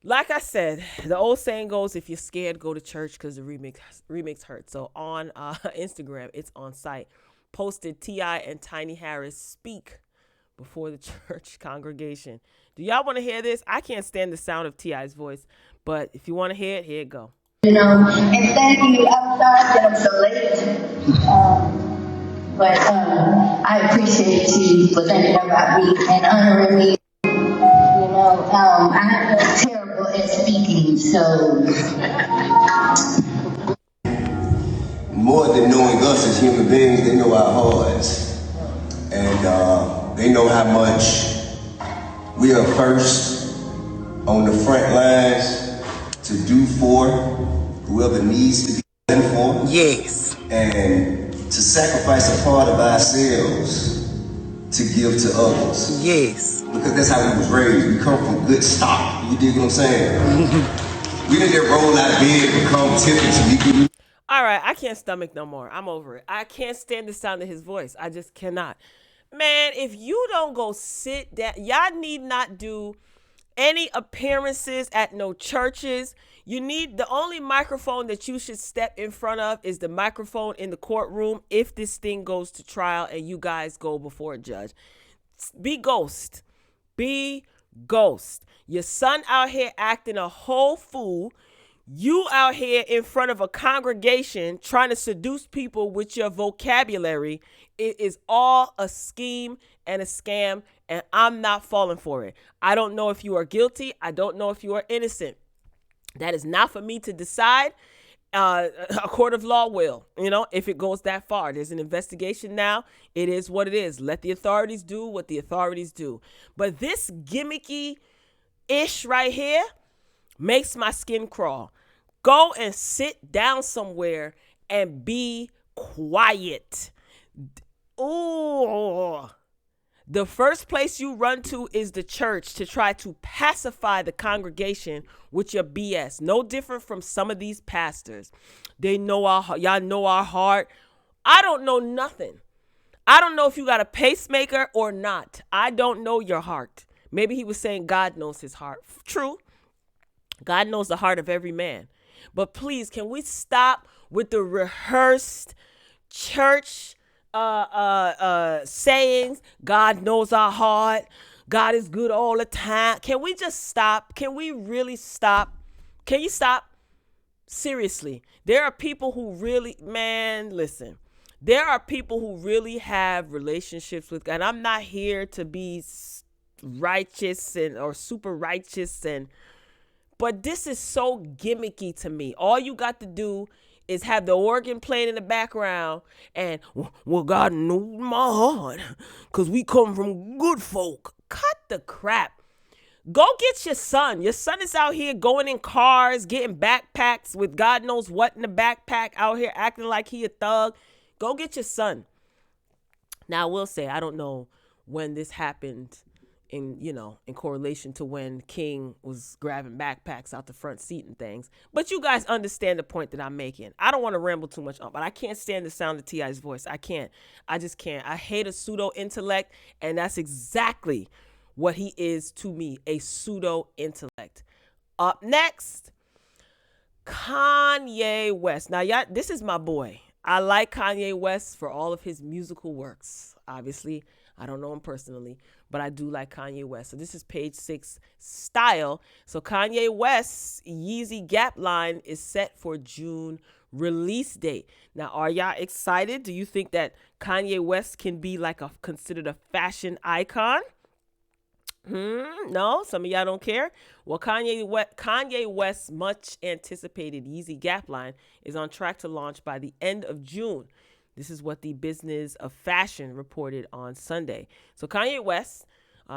Like I said, the old saying goes, if you're scared, go to church because the remix hurts. So on Instagram, it's on site. Posted T.I. and Tiny Harris speak before the church congregation. Do y'all want to hear this? I can't stand the sound of T.I.'s voice, but if you want to hear it, here it go. And thank you. I'm sorry that I'm so late, but I appreciate you for thinking about me and honoring me. I'm terrible at speaking, so. More than knowing us as human beings, they know our hearts. And they know how much we are first on the front lines to do for whoever needs to be done for. Yes. And to sacrifice a part of ourselves to give to others. Yes. Because that's how we was raised. We come from good stock. You dig what I'm saying? We didn't get rolled out of bed and become Tiffany. All right, I can't stomach no more. I'm over it. I can't stand the sound of his voice. I just cannot. Man, if you don't go sit down, y'all need not do any appearances at no churches. You need, the only microphone that you should step in front of is the microphone in the courtroom if this thing goes to trial and you guys go before a judge. Be ghost. Be ghost. Your son out here acting a whole fool. You out here in front of a congregation trying to seduce people with your vocabulary. It is all a scheme and a scam, and I'm not falling for it. I don't know if you are guilty. I don't know if you are innocent. That is not for me to decide. A court of law will, if it goes that far. There's an investigation now. It is what it is. Let the authorities do what the authorities do. But this gimmicky-ish right here makes my skin crawl. Go and sit down somewhere and be quiet. Ooh. The first place you run to is the church to try to pacify the congregation with your BS. No different from some of these pastors. They know y'all know our heart. I don't know nothing. I don't know if you got a pacemaker or not. I don't know your heart. Maybe he was saying God knows his heart. True. God knows the heart of every man. But please, can we stop with the rehearsed church sayings? God knows our heart. God is good all the time. Can we just stop? Can we really stop? Can you stop? Seriously. There are people who really, listen. There are people who really have relationships with God. And I'm not here to be righteous or super righteous, but this is so gimmicky to me. All you got to do is have the organ playing in the background and, well, God knows my heart because we come from good folk. Cut the crap. Go get your son. Your son is out here going in cars, getting backpacks with God knows what in the backpack, out here acting like he a thug. Go get your son. Now, I will say, I don't know when this happened in correlation to when King was grabbing backpacks out the front seat and things. But you guys understand the point that I'm making. I don't want to ramble too much on, but I can't stand the sound of T.I.'s voice. I can't. I just can't. I hate a pseudo intellect, and that's exactly what he is to me, a pseudo intellect. Up next, Kanye West. Now, y'all, this is my boy. I like Kanye West for all of his musical works. Obviously, I don't know him personally, but I do like Kanye West. So this is page 6 style. So Kanye West's Yeezy Gap line is set for June release date. Now, are y'all excited? Do you think that Kanye West can be considered a fashion icon? No, some of y'all don't care. Well, Kanye West's much anticipated Yeezy Gap line is on track to launch by the end of June. This is what the Business of Fashion reported on Sunday. So Kanye West,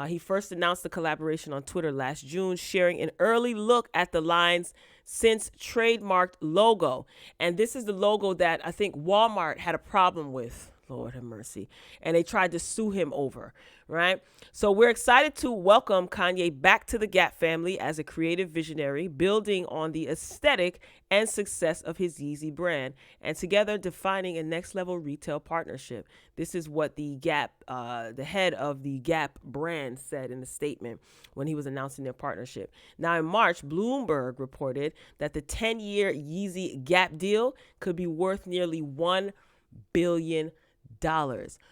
he first announced the collaboration on Twitter last June, sharing an early look at the line's since trademarked logo. And this is the logo that I think Walmart had a problem with. Lord have mercy. And they tried to sue him over, right? So we're excited to welcome Kanye back to the Gap family as a creative visionary, building on the aesthetic and success of his Yeezy brand, and together defining a next level retail partnership. This is what the Gap, the head of the Gap brand said in a statement when he was announcing their partnership. Now in March, Bloomberg reported that the 10-year Yeezy Gap deal could be worth nearly $1 billion.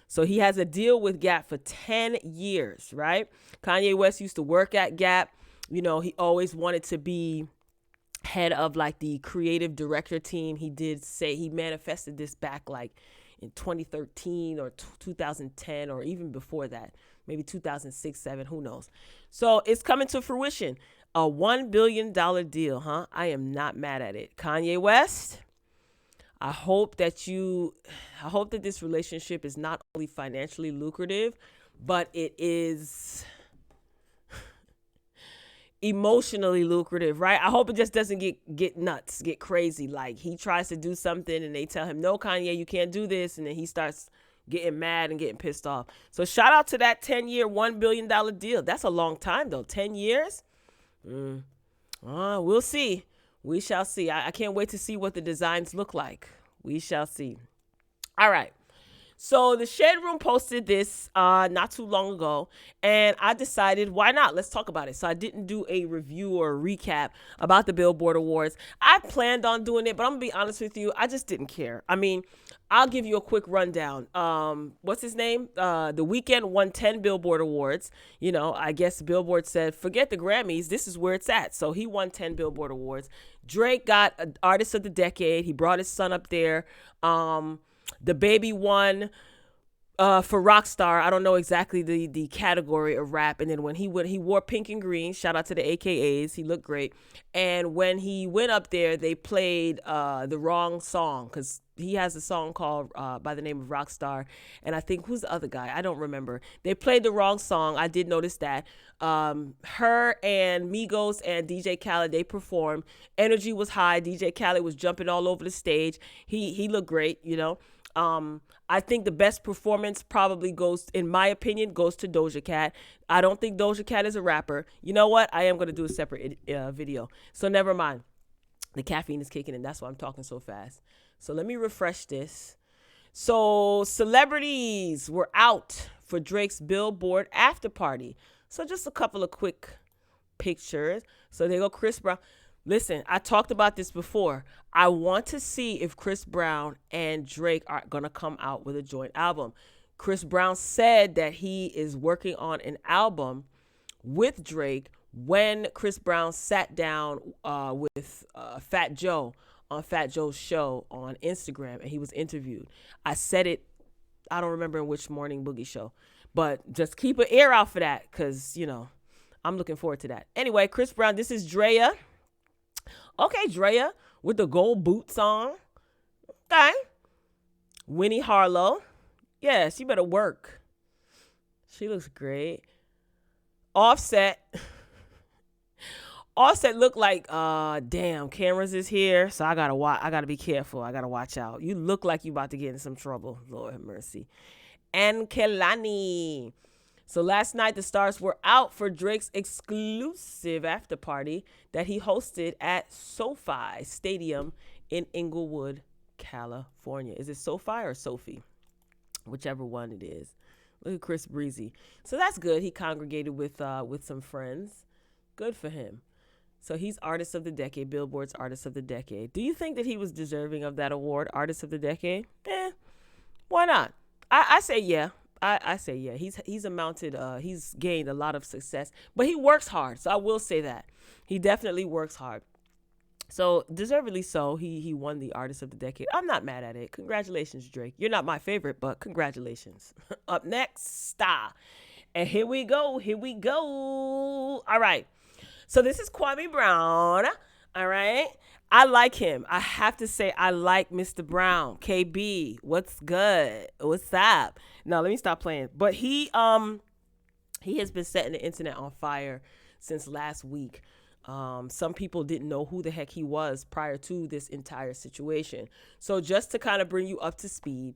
So he has a deal with Gap for 10 years, right? Kanye West used to work at Gap. He always wanted to be head of the creative director team. He did say he manifested this back in 2013 or 2010 or even before that, maybe 2006, 7, who knows? So it's coming to fruition. A $1 billion deal, huh? I am not mad at it. Kanye West, I hope that this relationship is not only financially lucrative, but it is emotionally lucrative, right? I hope it just doesn't get nuts, get crazy. Like he tries to do something and they tell him, no, Kanye, you can't do this. And then he starts getting mad and getting pissed off. So shout out to that 10-year, $1 billion deal. That's a long time though. 10 years? We'll see. We shall see. I can't wait to see what the designs look like. We shall see. All right. So the Shade Room posted this not too long ago, and I decided, why not? Let's talk about it. So I didn't do a review or a recap about the Billboard Awards. I planned on doing it, but I'm going to be honest with you, I just didn't care. I mean, I'll give you a quick rundown. What's his name? The Weeknd won 10 Billboard Awards. You know, I guess Billboard said, forget the Grammys. This is where it's at. So he won 10 Billboard Awards. Drake got Artist of the Decade. He brought his son up there. The Baby won for Rockstar. I don't know exactly the category of rap. And then when he wore pink and green. Shout out to the AKAs. He looked great. And when he went up there, they played the wrong song because he has a song called by the name of Rockstar. And I think, who's the other guy? I don't remember. They played the wrong song. I did notice that. Her and Migos and DJ Khaled, they performed. Energy was high. DJ Khaled was jumping all over the stage. He looked great, you know. I think the best performance probably goes, in my opinion, goes to Doja Cat. I don't think Doja Cat is a rapper. You know what? I am going to do a separate video. So never mind. The caffeine is kicking in. That's why I'm talking so fast. So let me refresh this. So celebrities were out for Drake's Billboard after party. So just a couple of quick pictures. So there go Chris Brown. Listen, I talked about this before. I want to see if Chris Brown and Drake are going to come out with a joint album. Chris Brown said that he is working on an album with Drake when Chris Brown sat down with Fat Joe on Fat Joe's show on Instagram, and he was interviewed. I said it, I don't remember in which Morning Boogie show, but just keep an ear out for that because, you know, I'm looking forward to that. Anyway, Chris Brown, this is Drea. Okay, Drea with the gold boots on. Okay. Winnie Harlow. Yes, you better work. She looks great. Offset. Offset looked like, damn, cameras is here, so I gotta be careful. I gotta watch out. You look like you about to get in some trouble. Lord have mercy. And Kelani. So last night, the stars were out for Drake's exclusive after party that he hosted at SoFi Stadium in Inglewood, California. Is it SoFi or Sophie? Whichever one it is. Look at Chris Breezy. So that's good. He congregated with some friends. Good for him. So he's Artist of the Decade, Billboard's Artist of the Decade. Do you think that he was deserving of that award, Artist of the Decade? Why not? I say yeah. I say yeah. He's gained a lot of success, but he works hard. So I will say that he definitely works hard. So deservedly so, he won the Artist of the Decade. I'm not mad at it. Congratulations, Drake. You're not my favorite, but congratulations. Up next, Star. And here we go. All right. So this is Kwame Brown. All right. I like him. I have to say I like Mr. Brown. KB, what's good? What's up? No, let me stop playing. But he has been setting the internet on fire since last week. Some people didn't know who the heck he was prior to this entire situation. So just to kind of bring you up to speed,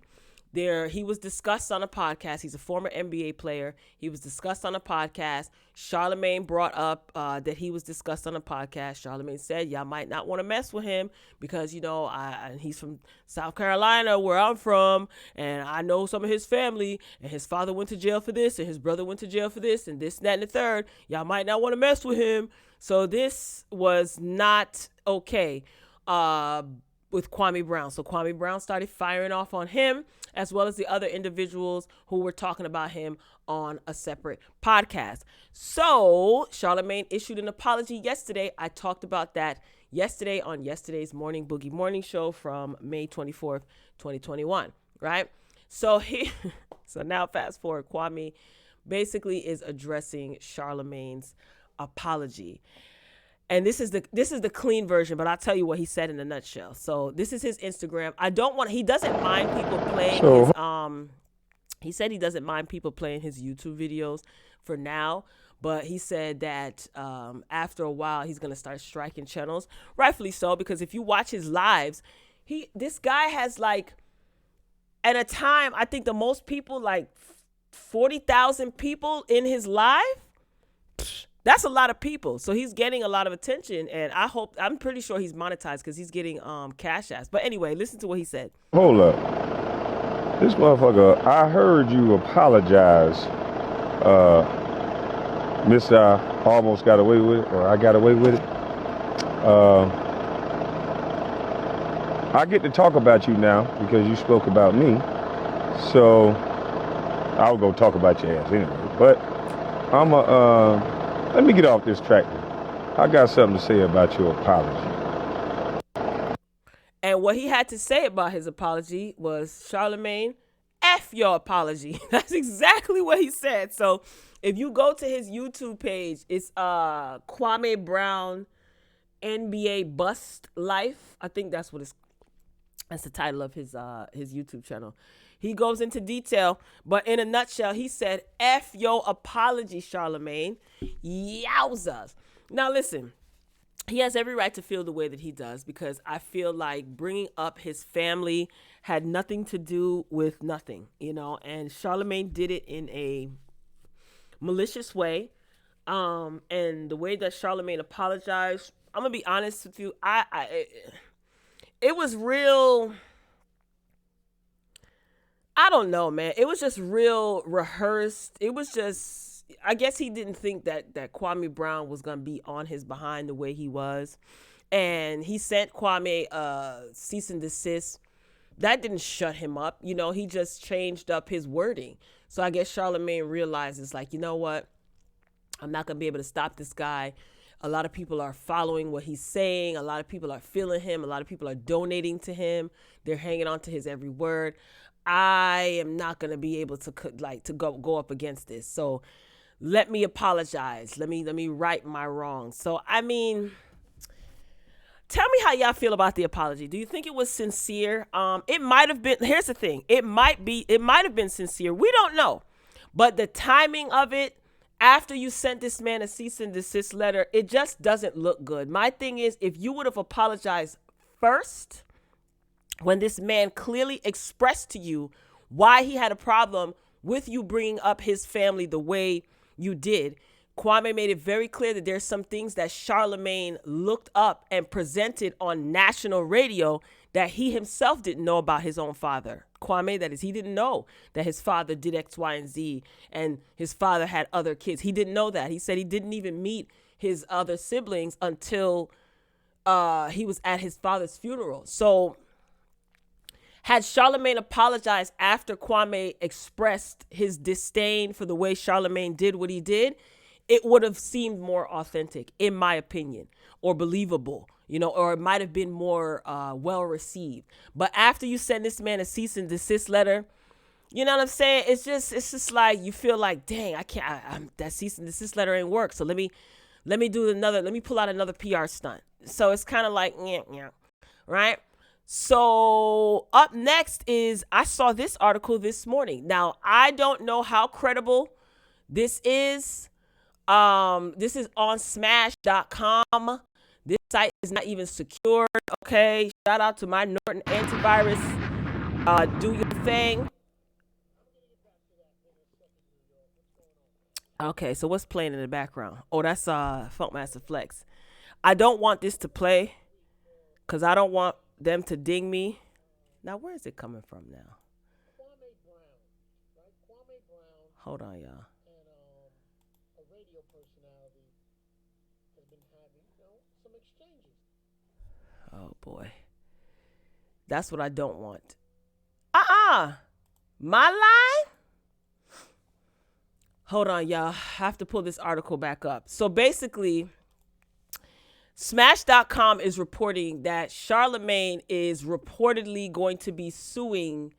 he was discussed on a podcast. He's a former NBA player. He was discussed on a podcast. Charlamagne brought up that he was discussed on a podcast. Charlamagne said, y'all might not want to mess with him because, you know, he's from South Carolina, where I'm from, and I know some of his family, and his father went to jail for this, and his brother went to jail for this, and this, and that, and the third. Y'all might not want to mess with him. So this was not okay with Kwame Brown. So Kwame Brown started firing off on him, as well as the other individuals who were talking about him on a separate podcast. So Charlamagne issued an apology yesterday. I talked about that yesterday on yesterday's Morning Boogie Morning Show from May 24th, 2021, right? So now fast forward, Kwame basically is addressing Charlamagne's apology. And this is the clean version, but I'll tell you what he said in a nutshell. So this is his Instagram. He doesn't mind people playing He said he doesn't mind people playing his YouTube videos for now, but he said that after a while he's gonna start striking channels, rightfully so, because if you watch his lives, this guy has like, at a time, I think the most people, like 40,000 people in his live. That's a lot of people. So he's getting a lot of attention, and I'm pretty sure he's monetized because he's getting cash ass. But anyway, listen to what he said. Hold up. This motherfucker, I heard you apologize. Mr. I almost got away with it, or I got away with it. I get to talk about you now because you spoke about me. So I'll go talk about your ass anyway. But let me get off this track. I got something to say about your apology. And what he had to say about his apology was, Charlamagne, F your apology. That's exactly what he said. So if you go to his YouTube page, it's Kwame Brown NBA Bust Life. I think that's the title of his YouTube channel. He goes into detail, but in a nutshell, he said, F your apology, Charlamagne. Yowzas. Now listen, he has every right to feel the way that he does, because I feel like bringing up his family had nothing to do with nothing, and Charlamagne did it in a malicious way. And the way that Charlamagne apologized, I'm going to be honest with you, it was real, I don't know, man. It was just real rehearsed. It was just, I guess he didn't think that Kwame Brown was going to be on his behind the way he was. And he sent Kwame cease and desist. That didn't shut him up. He just changed up his wording. So I guess Charlamagne realizes, like, you know what? I'm not going to be able to stop this guy. A lot of people are following what he's saying. A lot of people are feeling him. A lot of people are donating to him. They're hanging on to his every word. I am not going to be able to go up against this. So let me apologize. Let me right my wrongs. So, I mean, tell me how y'all feel about the apology. Do you think it was sincere? It might have been. Here's the thing. It might have been sincere. We don't know. But the timing of it, after you sent this man a cease and desist letter, it just doesn't look good. My thing is, if you would have apologized first, when this man clearly expressed to you why he had a problem with you bringing up his family the way you did, Kwame made it very clear that there's some things that Charlamagne looked up and presented on national radio that he himself didn't know about his own father. Kwame, that is, he didn't know that his father did X, Y, and Z, and his father had other kids. He didn't know that. He said he didn't even meet his other siblings until he was at his father's funeral. So had Charlamagne apologized after Kwame expressed his disdain for the way Charlamagne did what he did, it would have seemed more authentic, in my opinion, or believable, or it might have been more well received. But after you send this man a cease and desist letter, you know what I'm saying? It's just like you feel like, dang, I can't. That cease and desist letter ain't work. So let me pull out another PR stunt. So it's kind of like, yeah, right? So up next is, I saw this article this morning. Now, I don't know how credible this is. This is on smash.com. This site is not even secured. Okay. Shout out to my Norton antivirus. Do your thing. Okay. So what's playing in the background? Oh, that's Funkmaster Flex. I don't want this to play because I don't want them to ding me. Now, where is it coming from now? Kwame Brown, right? Kwame Brown. Hold on, y'all. And a radio personality has been having, some exchanges. Oh boy, that's what I don't want. My line. Hold on, y'all. I have to pull this article back up. So basically, Smash.com is reporting that Charlamagne is reportedly going to be suing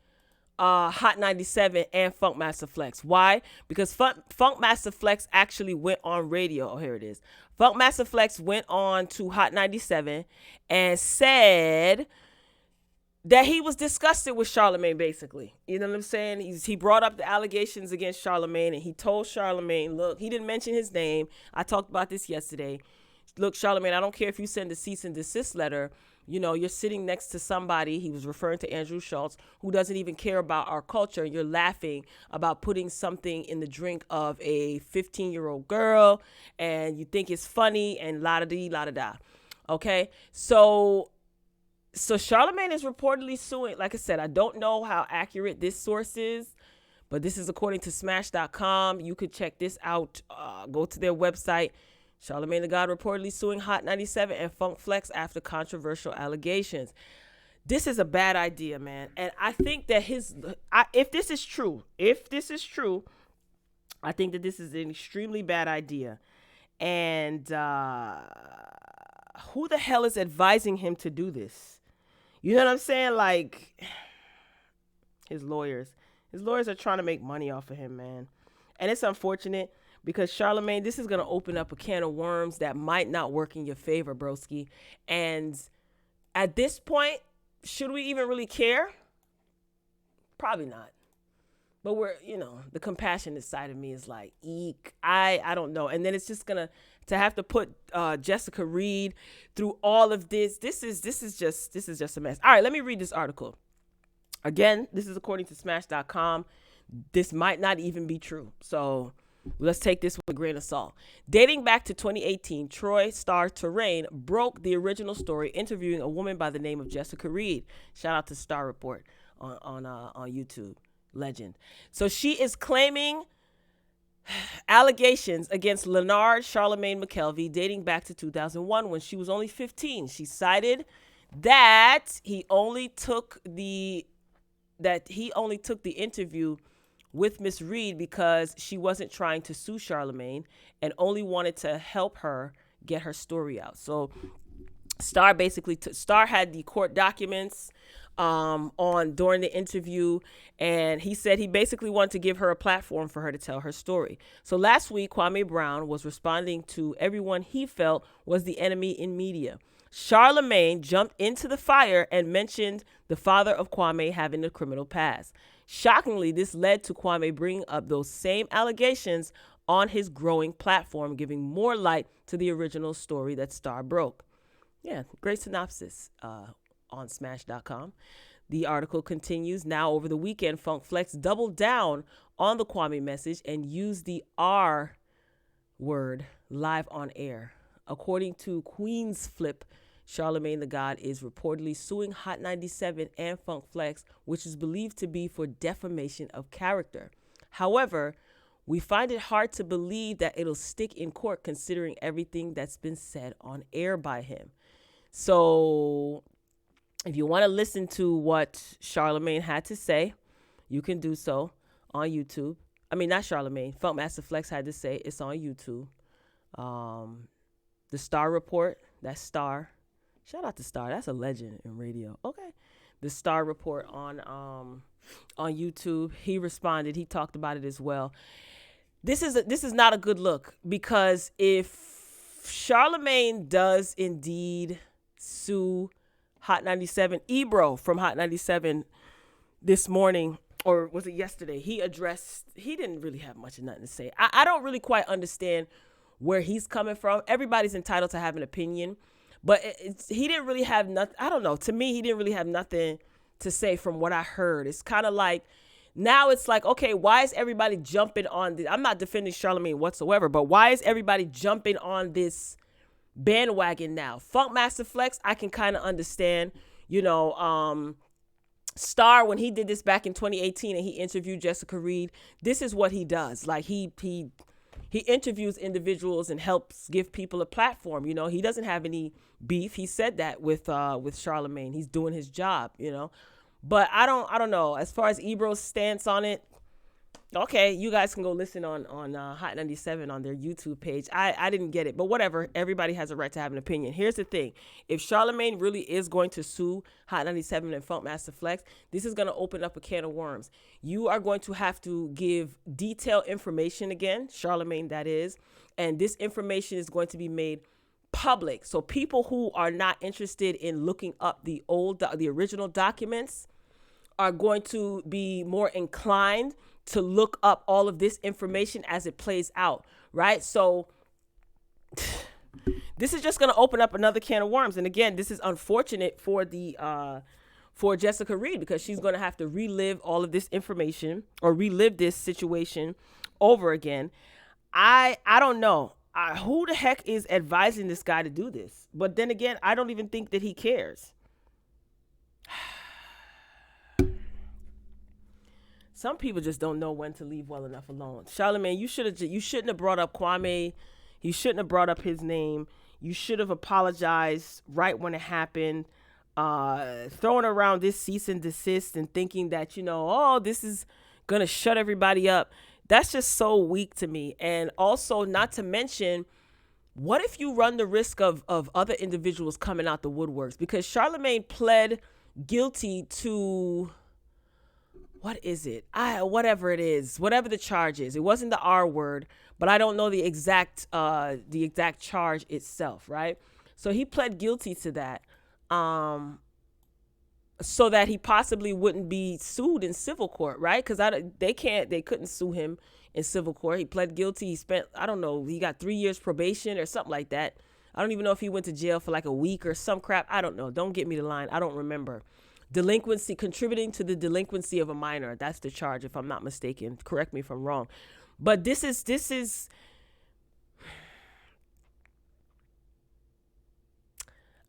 Hot 97 and Funkmaster Flex. Why? Because Funkmaster Flex actually went on radio. Oh, here it is. Funkmaster Flex went on to Hot 97 and said that he was disgusted with Charlamagne, basically. You know what I'm saying? He brought up the allegations against Charlamagne, and he told Charlamagne, look, he didn't mention his name. I talked about this yesterday. Look, Charlamagne, I don't care if you send a cease and desist letter. You know, you're sitting next to somebody, he was referring to Andrew Schultz, who doesn't even care about our culture. And you're laughing about putting something in the drink of a 15-year-old girl, and you think it's funny, and la-da-dee, la-da-da. Okay? So Charlamagne is reportedly suing. Like I said, I don't know how accurate this source is, but this is according to Smash.com. You could check this out. Go to their website. Charlamagne the God reportedly suing Hot 97 and Funk Flex after controversial allegations. This is a bad idea, man. And I think that if this is true, I think that this is an extremely bad idea. And who the hell is advising him to do this? You know what I'm saying? Like, his lawyers are trying to make money off of him, man. And it's unfortunate because Charlamagne, this is going to open up a can of worms that might not work in your favor, broski. And at this point, should we even really care? Probably not. But the compassionate side of me is like, eek, I don't know. And then it's just to have to put Jessica Reed through all of this. This is just a mess. All right, let me read this article. Again, this is according to Smash.com. This might not even be true. So let's take this with a grain of salt. Dating back to 2018, Troy star Terrain broke the original story interviewing a woman by the name of Jessica Reed. Shout out to Star Report on YouTube. Legend. So she is claiming allegations against Leonard Charlamagne McKelvey dating back to 2001 when she was only 15. She cited that he only took the interview with Miss Reed because she wasn't trying to sue Charlamagne and only wanted to help her get her story out. So Star had the court documents during the interview, and he said he basically wanted to give her a platform for her to tell her story. So last week, Kwame Brown was responding to everyone he felt was the enemy in media. Charlamagne jumped into the fire and mentioned the father of Kwame having a criminal past. Shockingly, this led to Kwame bringing up those same allegations on his growing platform, giving more light to the original story that Star broke. Yeah, great synopsis on Smash.com. The article continues. Now, over the weekend, Funk Flex doubled down on the Kwame message and used the R word live on air. According to Queen's Flip, Charlamagne the God is reportedly suing Hot 97 and Funk Flex, which is believed to be for defamation of character. However, we find it hard to believe that it'll stick in court considering everything that's been said on air by him. So if you want to listen to what Charlamagne had to say, you can do so on YouTube. I mean, not Charlamagne. Funkmaster Flex had to say. It's on YouTube. The Star Report, that's Star. Shout out to Star. That's a legend in radio. Okay. The Star Report on YouTube. He responded. He talked about it as well. This is not a good look, because if Charlamagne does indeed sue Hot 97, Ebro from Hot 97 this morning, or was it yesterday, he didn't really have much of nothing to say. I don't really quite understand where he's coming from. Everybody's entitled to have an opinion, but he didn't really have nothing. I don't know. To me, he didn't really have nothing to say from what I heard. It's kind of like, now it's like, okay, why is everybody jumping on this? I'm not defending Charlamagne whatsoever, but why is everybody jumping on this bandwagon now? Funkmaster Flex, I can kind of understand. Star, when he did this back in 2018 and he interviewed Jessica Reed, this is what he does. Like, he interviews individuals and helps give people a platform. He doesn't have any beef. He said that with Charlamagne. He's doing his job, But I don't know. As far as Ebro's stance on it, okay, you guys can go listen on Hot 97 on their YouTube page. I didn't get it, but whatever. Everybody has a right to have an opinion. Here's the thing. If Charlamagne really is going to sue Hot 97 and Funkmaster Flex, this is going to open up a can of worms. You are going to have to give detailed information again, Charlamagne that is, and this information is going to be made public. So people who are not interested in looking up the original documents are going to be more inclined to look up all of this information as it plays out, right? So this is just going to open up another can of worms. And again, this is unfortunate for for Jessica Reed, because she's going to have to relive all of this information or relive this situation over again. I don't know. Who the heck is advising this guy to do this? But then again, I don't even think that he cares. Some people just don't know when to leave well enough alone. Charlamagne, you shouldn't have brought up Kwame. You shouldn't have brought up his name. You should have apologized right when it happened. Throwing around this cease and desist and thinking that, this is going to shut everybody up. That's just so weak to me. And also, not to mention, what if you run the risk of other individuals coming out the woodworks? Because Charlamagne pled guilty to, what is it? Whatever it is, whatever the charge is. It wasn't the R word, but I don't know the exact charge itself, right? So he pled guilty to that, so that he possibly wouldn't be sued in civil court, right? Because they couldn't sue him in civil court. He pled guilty. He spent, I don't know, he got 3 years probation or something like that. I don't even know if he went to jail for like a week or some crap. I don't know. Don't get me the line. I don't remember. Delinquency, contributing to the delinquency of a minor. That's the charge, if I'm not mistaken. Correct me if I'm wrong. But this is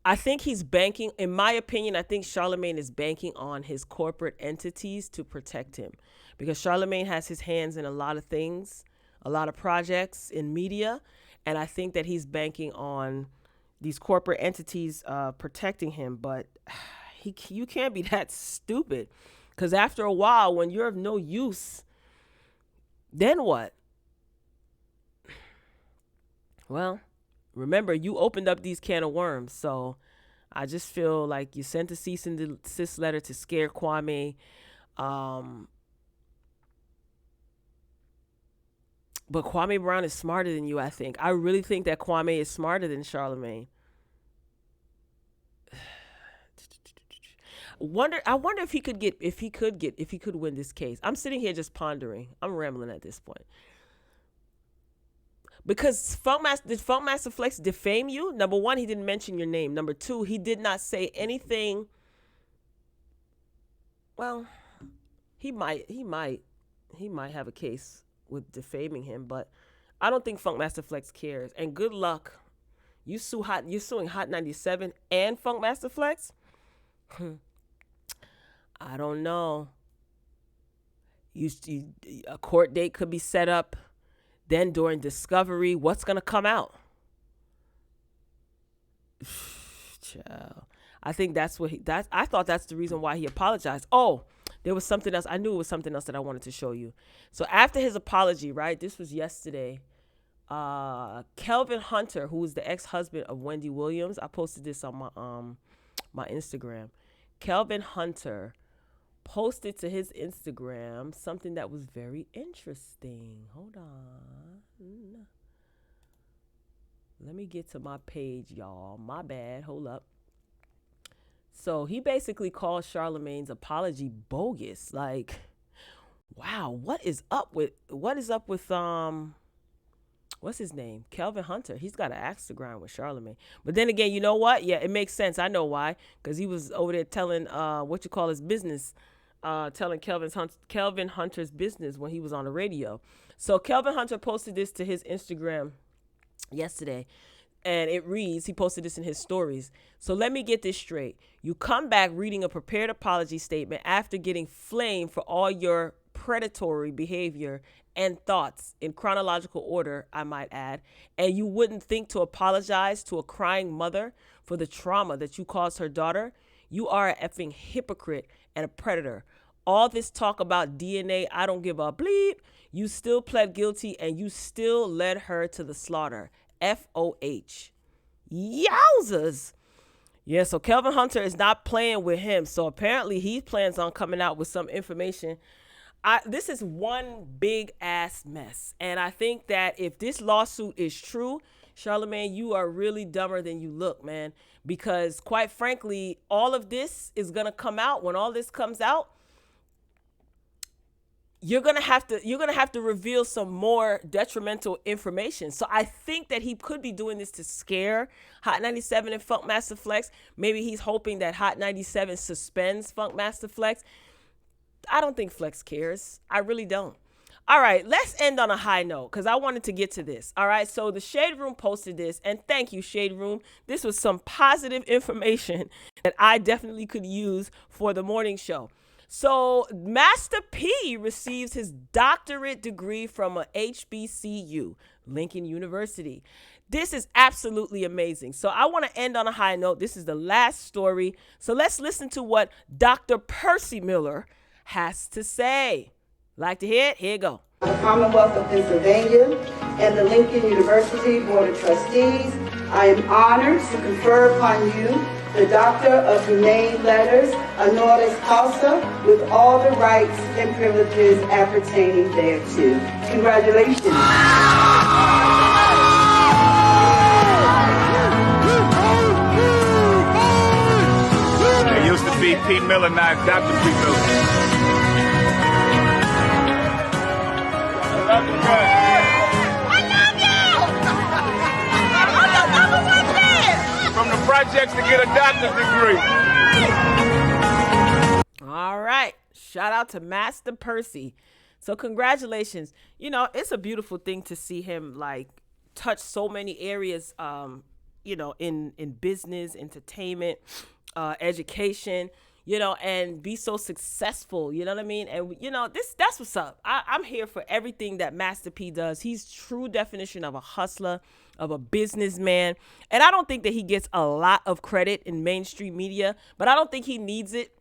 I think he's banking, in my opinion, I think Charlamagne is banking on his corporate entities to protect him, because Charlamagne has his hands in a lot of things, a lot of projects in media. And I think that he's banking on these corporate entities protecting him. But you can't be that stupid, because after a while, when you're of no use, then what? Well, remember, you opened up these can of worms. So I just feel like you sent a cease and desist letter to scare Kwame. But Kwame Brown is smarter than you, I think. I really think that Kwame is smarter than Charlamagne. I wonder if he could win this case. I'm sitting here just pondering. I'm rambling at this point. Because did Funkmaster Flex defame you? Number one, he didn't mention your name. Number two, he did not say anything. Well, he might have a case with defaming him, but I don't think Funkmaster Flex cares. And good luck. You're suing Hot 97 and Funkmaster Flex? I don't know. A court date could be set up. Then during discovery, what's going to come out? Child. I think I thought that's the reason why he apologized. Oh, there was something else. I knew it was something else that I wanted to show you. So after his apology, right? This was yesterday. Kelvin Hunter, who was the ex-husband of Wendy Williams. I posted this on my Instagram. Kelvin Hunter posted to his Instagram something that was very interesting. Hold on. Let me get to my page, y'all. My bad. Hold up. So he basically called Charlamagne's apology bogus. Like, wow, what is up with what's his name? Kelvin Hunter. He's got an axe to grind with Charlamagne. But then again, you know what? Yeah, it makes sense. I know why. Because he was over there telling his business, telling Kelvin Hunter's business when he was on the radio. So Kelvin Hunter posted this to his Instagram yesterday. And it reads, he posted this in his stories. So let me get this straight. You come back reading a prepared apology statement after getting flamed for all your predatory behavior and thoughts, in chronological order, I might add, and you wouldn't think to apologize to a crying mother for the trauma that you caused her daughter? You are a effing hypocrite and a predator. All this talk about DNA, I don't give a bleep. You still pled guilty and you still led her to the slaughter. FOH. Yowzers. Yeah, so Kelvin Hunter is not playing with him. So apparently he plans on coming out with some information. This is one big ass mess. And I think that if this lawsuit is true, Charlamagne, you are really dumber than you look, man. Because quite frankly, all of this is gonna come out. When all this comes out, you're gonna have to reveal some more detrimental information. So I think that he could be doing this to scare Hot 97 and Funkmaster Flex. Maybe he's hoping that Hot 97 suspends Funkmaster Flex. I don't think Flex cares. I really don't. All right, let's end on a high note because I wanted to get to this. All right, so the Shade Room posted this, and thank you, Shade Room. This was some positive information that I definitely could use for the morning show. So Master P receives his doctorate degree from a HBCU, Lincoln University. This is absolutely amazing. So I want to end on a high note. This is the last story. So let's listen to what Dr. Percy Miller has to say. Like to hear it? Here you go. The Commonwealth of Pennsylvania and the Lincoln University Board of Trustees, I am honored to confer upon you the Doctor of Humane Letters, honoris causa, with all the rights and privileges appertaining thereto. Congratulations. It used to be P. Miller, now it's Dr. P. Miller. I love you! I'm your number one fan! From the projects to get a doctor's degree. All right. Shout out to Master Percy. So congratulations. You know, it's a beautiful thing to see him like touch so many areas, you know, in business, entertainment, education, you know, and be so successful, you know what I mean? And, you know, that's what's up. I'm here for everything that Master P does. He's true definition of a hustler, of a businessman. And I don't think that he gets a lot of credit in mainstream media, but I don't think he needs it.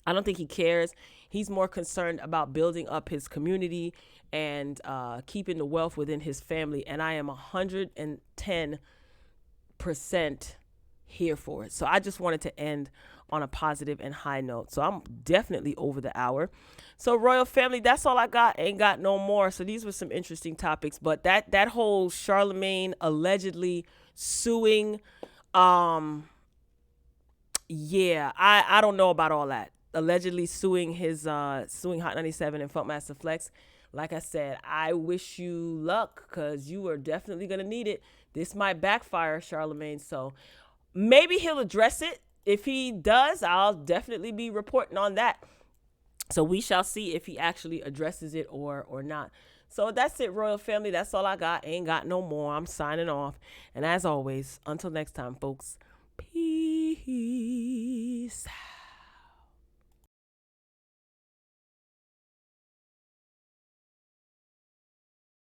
I don't think he cares. He's more concerned about building up his community and keeping the wealth within his family. And I am 110% here for it. So I just wanted to end on a positive and high note. So I'm definitely over the hour. So Royal Family, that's all I got. Ain't got no more. So these were some interesting topics. But that whole Charlamagne allegedly suing, yeah, I don't know about all that. Allegedly suing suing Hot 97 and Funkmaster Flex. Like I said, I wish you luck because you are definitely going to need it. This might backfire, Charlamagne. So maybe he'll address it. If he does, I'll definitely be reporting on that. So we shall see if he actually addresses it or not. So that's it, Royal Family. That's all I got. Ain't got no more. I'm signing off. And as always, until next time, folks, peace.